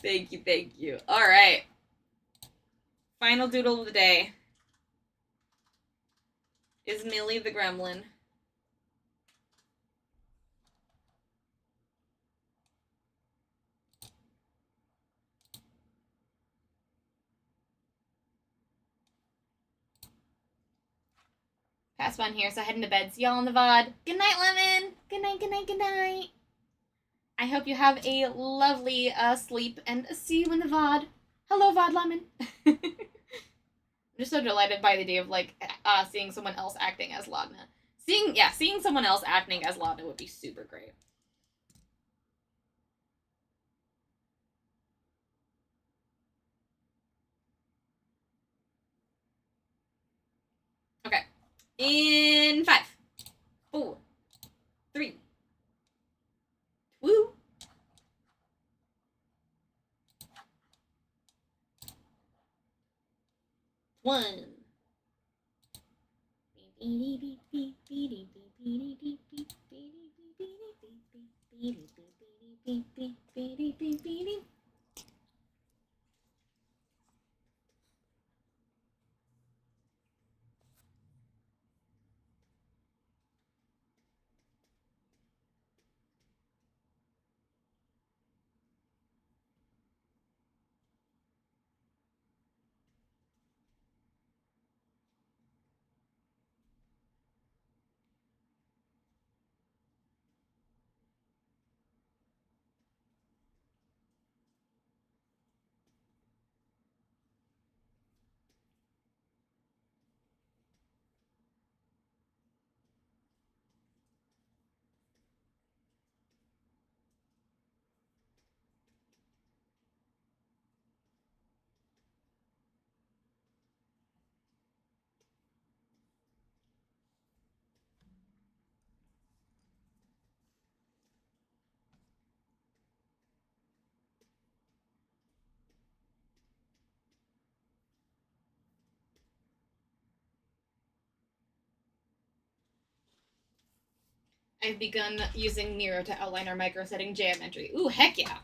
Thank you, thank you. Alright. Final doodle of the day is Millie the Gremlin. Pass one here, so heading to bed. See y'all on the VOD. Good night, Lemon. Good night, good night, good night. I hope you have a lovely sleep, and see you in the VOD. Hello, VOD Lemon. I'm just so delighted by the idea of, like, seeing someone else acting as Laudna. Seeing someone else acting as Laudna would be super great. Okay. In 5, 4, 3, 2, 1. I've begun using Miro to outline our micro-setting geometry. Ooh, heck yeah!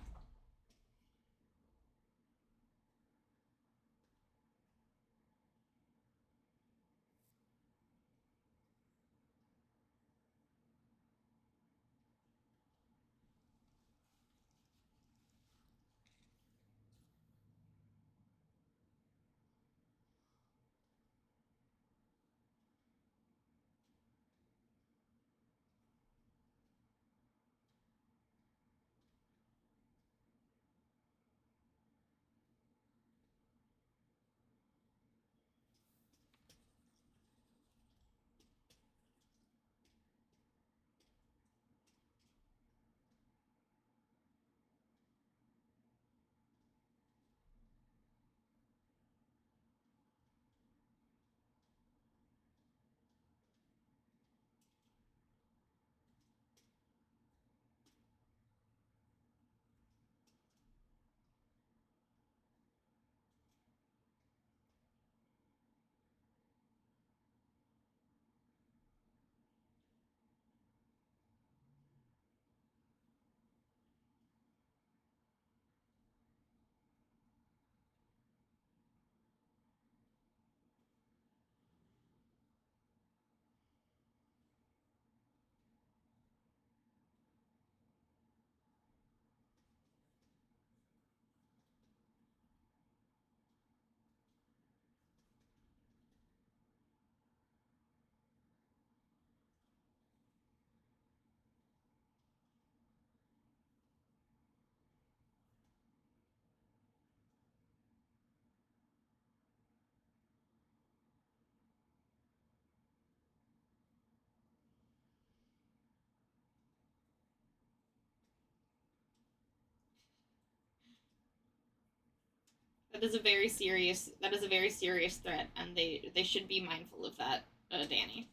That is a very serious. That is a very serious threat, and they should be mindful of that, Danny.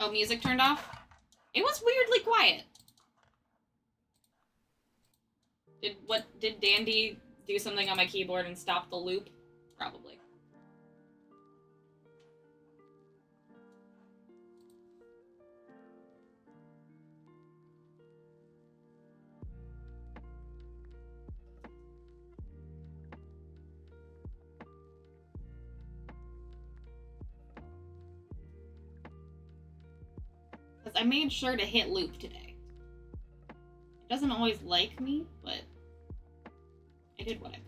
Oh, music turned off. It was weirdly quiet. Did Dandy do something on my keyboard and stop the loop? Probably. Because I made sure to hit loop today. It doesn't always like me, but I did what I could.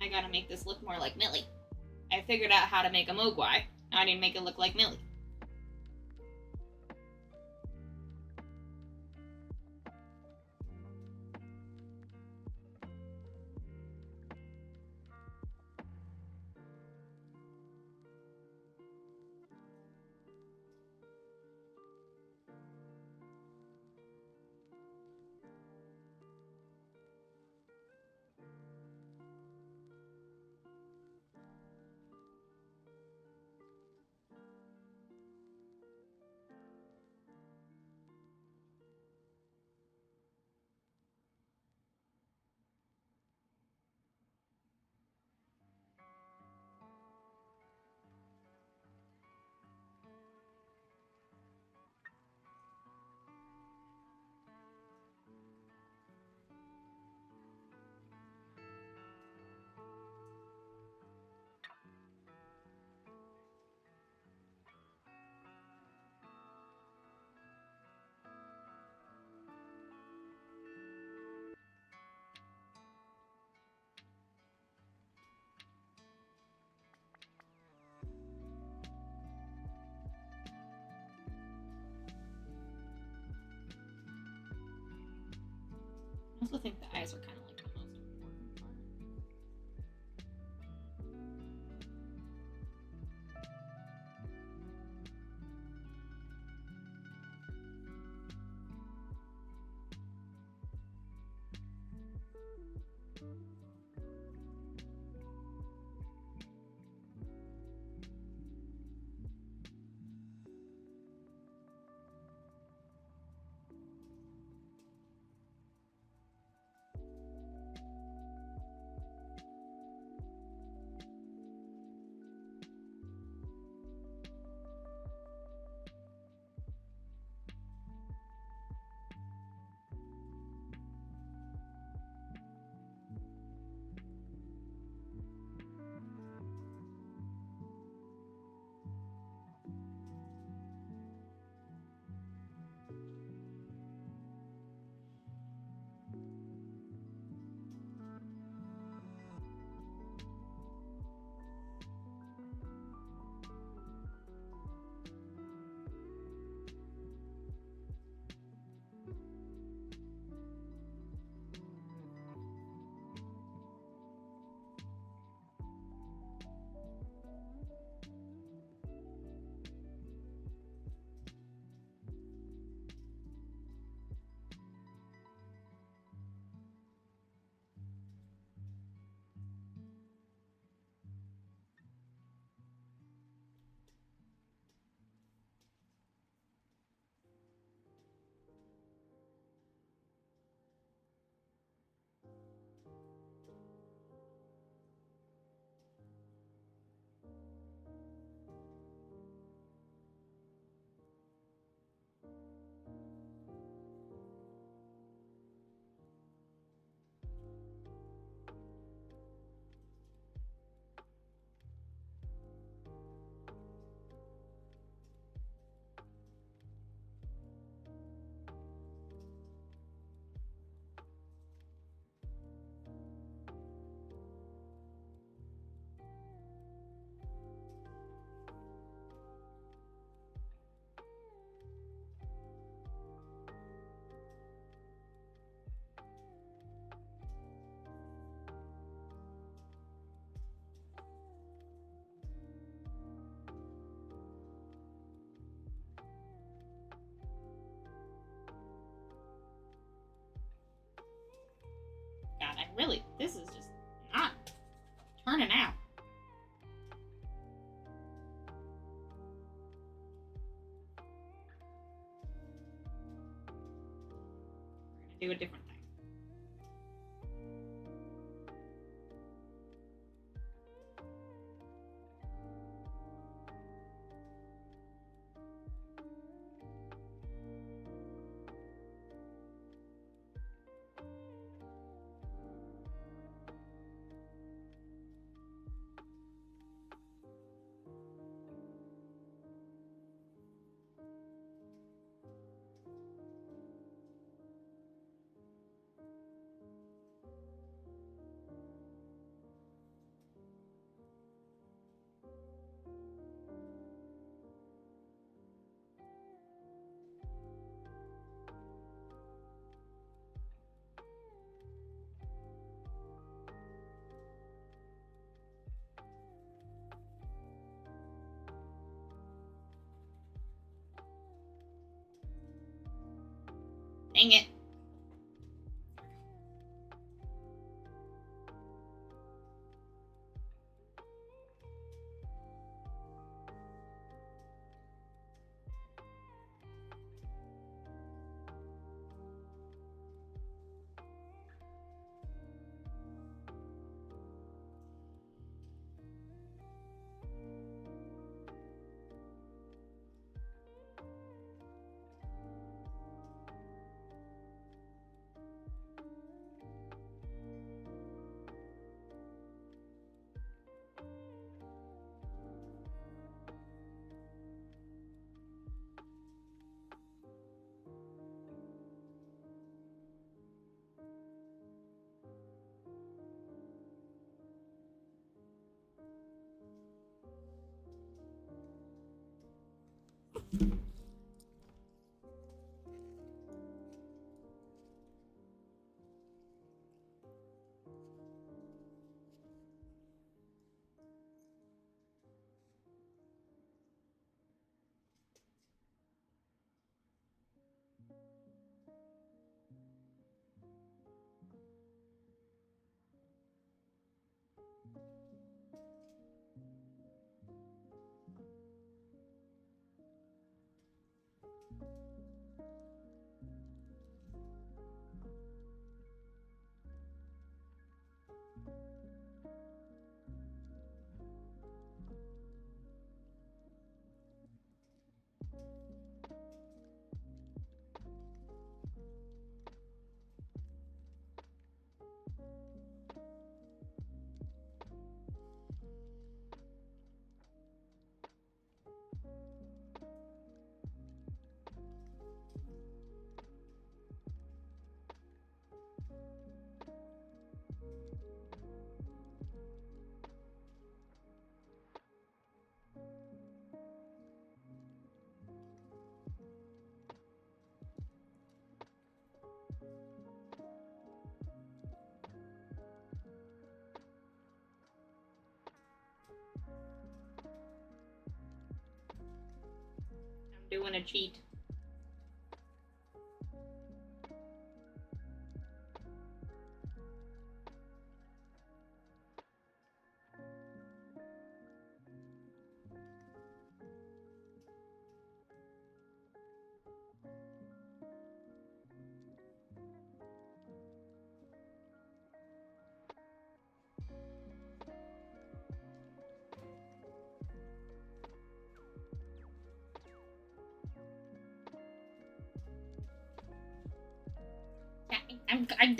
I gotta make this look more like Millie. I figured out how to make a Mogwai. Now I need to make it look like Millie. also think the eyes are kind of like the most important part. God, this is just not turning out. We're gonna do a different thing. Dang it. Doing a cheat.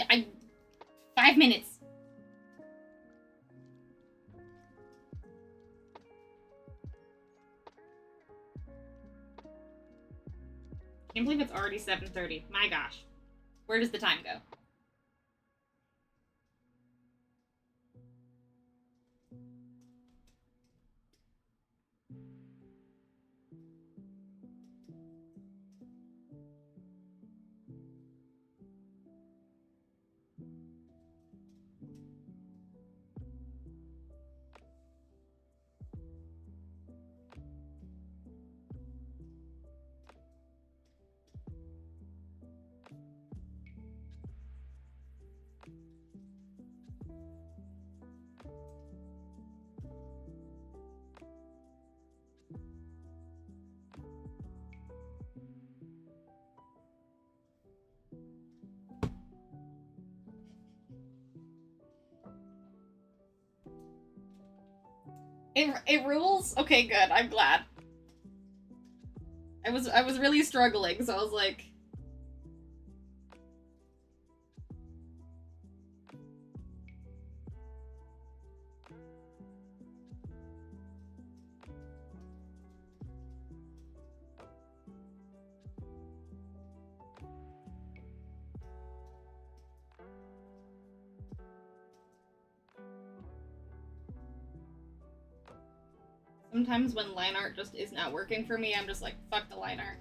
I'm 5 minutes. Can't believe it's already 7:30. My gosh. Where does the time go? It rules? Okay, good. I'm glad. I was really struggling, so I was like, sometimes when line art just is not working for me, I'm just like, fuck the line art.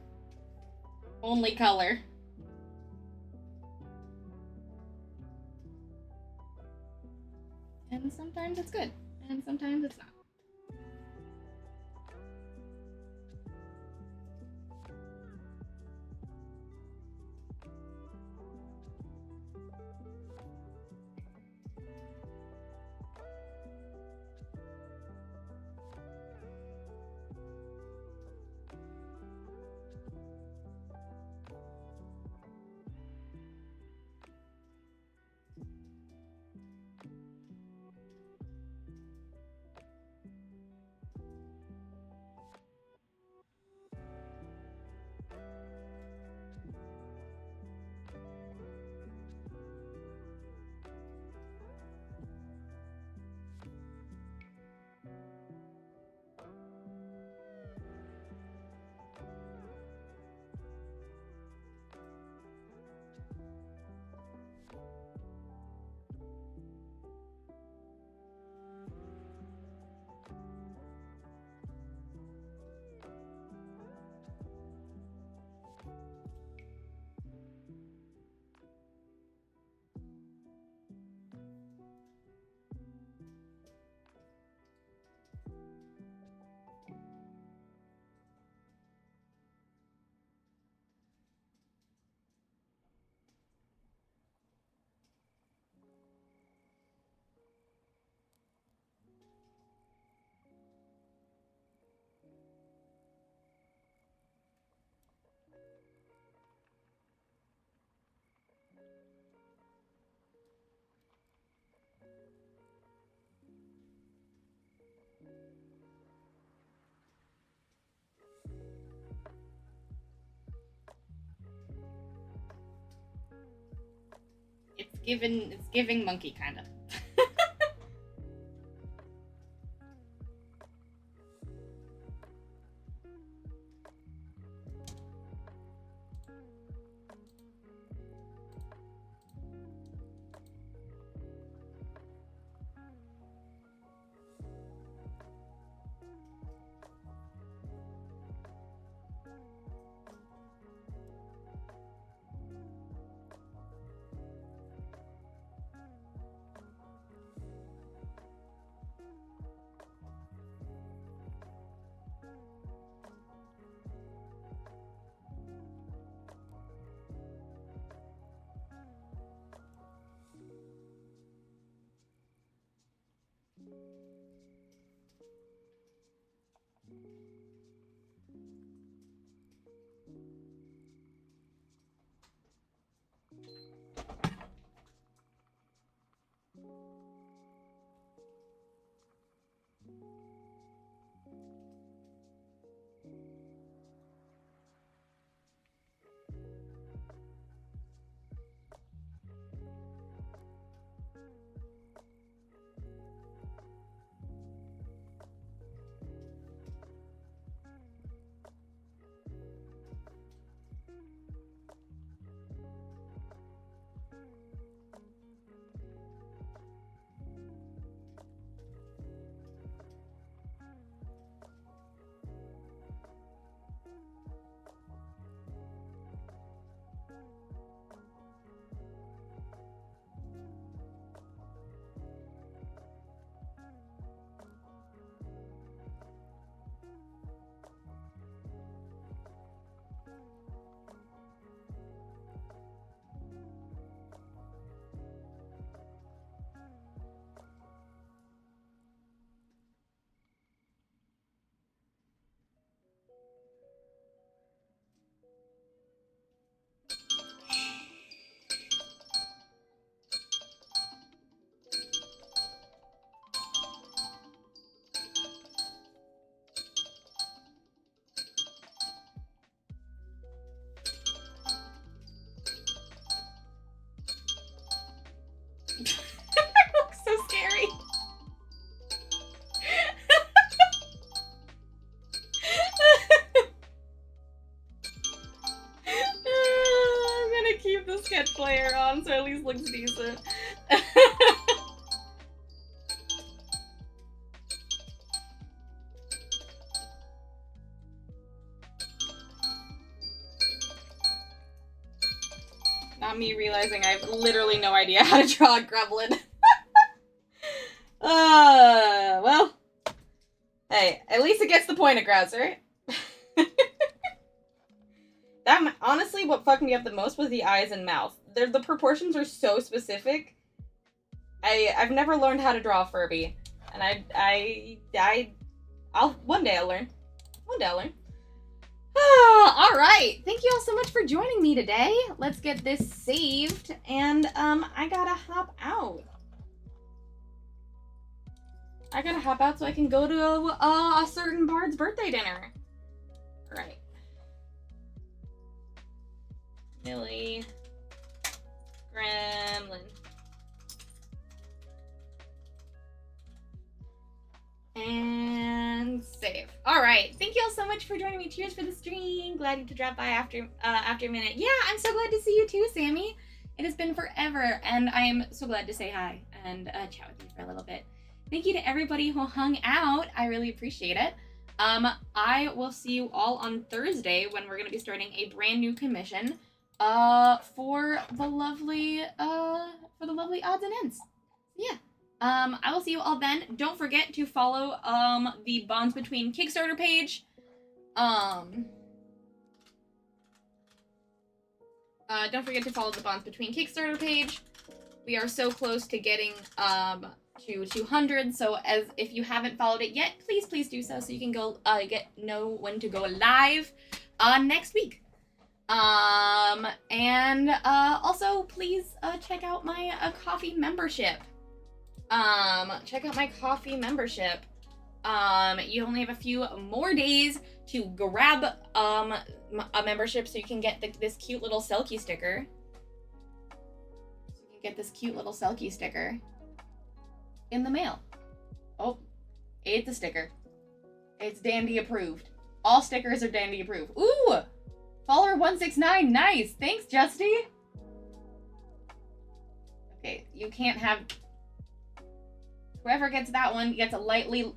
Only color. And sometimes it's good, and sometimes it's not. It's giving monkey kind of. on, so at least looks decent. Not me realizing I have literally no idea how to draw a gremlin. Well. Hey, at least it gets the point across, right? That, honestly, what fucked me up the most was the eyes and mouth. The proportions are so specific. I've never learned how to draw a Furby. And one day I'll learn. One day I'll learn. Alright, thank you all so much for joining me today. Let's get this saved, and I gotta hop out. So I can go to a certain bard's birthday dinner. Alright. Millie. Gremlin. And save. Alright, thank you all so much for joining me. Cheers for the stream. Glad you could drop by after a minute. Yeah, I'm so glad to see you too, Sammy. It has been forever, and I am so glad to say hi and chat with you for a little bit. Thank you to everybody who hung out. I really appreciate it. I will see you all on Thursday when we're going to be starting a brand new commission for the lovely odds and ends. Yeah. I will see you all then. Don't forget to follow the Bonds Between Kickstarter page. Don't forget to follow the Bonds Between Kickstarter page. We are so close to getting to 200, so if you haven't followed it yet, please do so you can go know when to go live next week. And also please check out my coffee membership. Check out my coffee membership. You only have a few more days to grab a membership so you can get this cute little Selkie sticker. In the mail. Oh, it's a sticker. It's Dandy approved. All stickers are Dandy approved. Ooh! Follower 169, nice! Thanks, Justy! Okay, you can't have... Whoever gets that one gets a lightly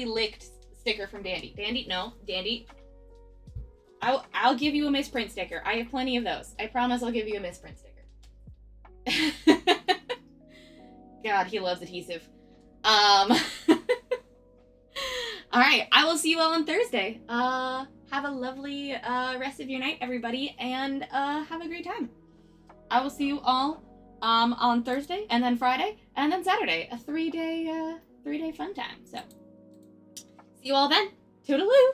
licked sticker from Dandy. Dandy, no. Dandy. I'll give you a misprint sticker. I have plenty of those. I promise I'll give you a misprint sticker. God, he loves adhesive. Alright, I will see you all on Thursday. Have a lovely rest of your night, everybody, and have a great time. I will see you all on Thursday, and then Friday, and then Saturday. A three-day fun time. So, see you all then. Toodaloo!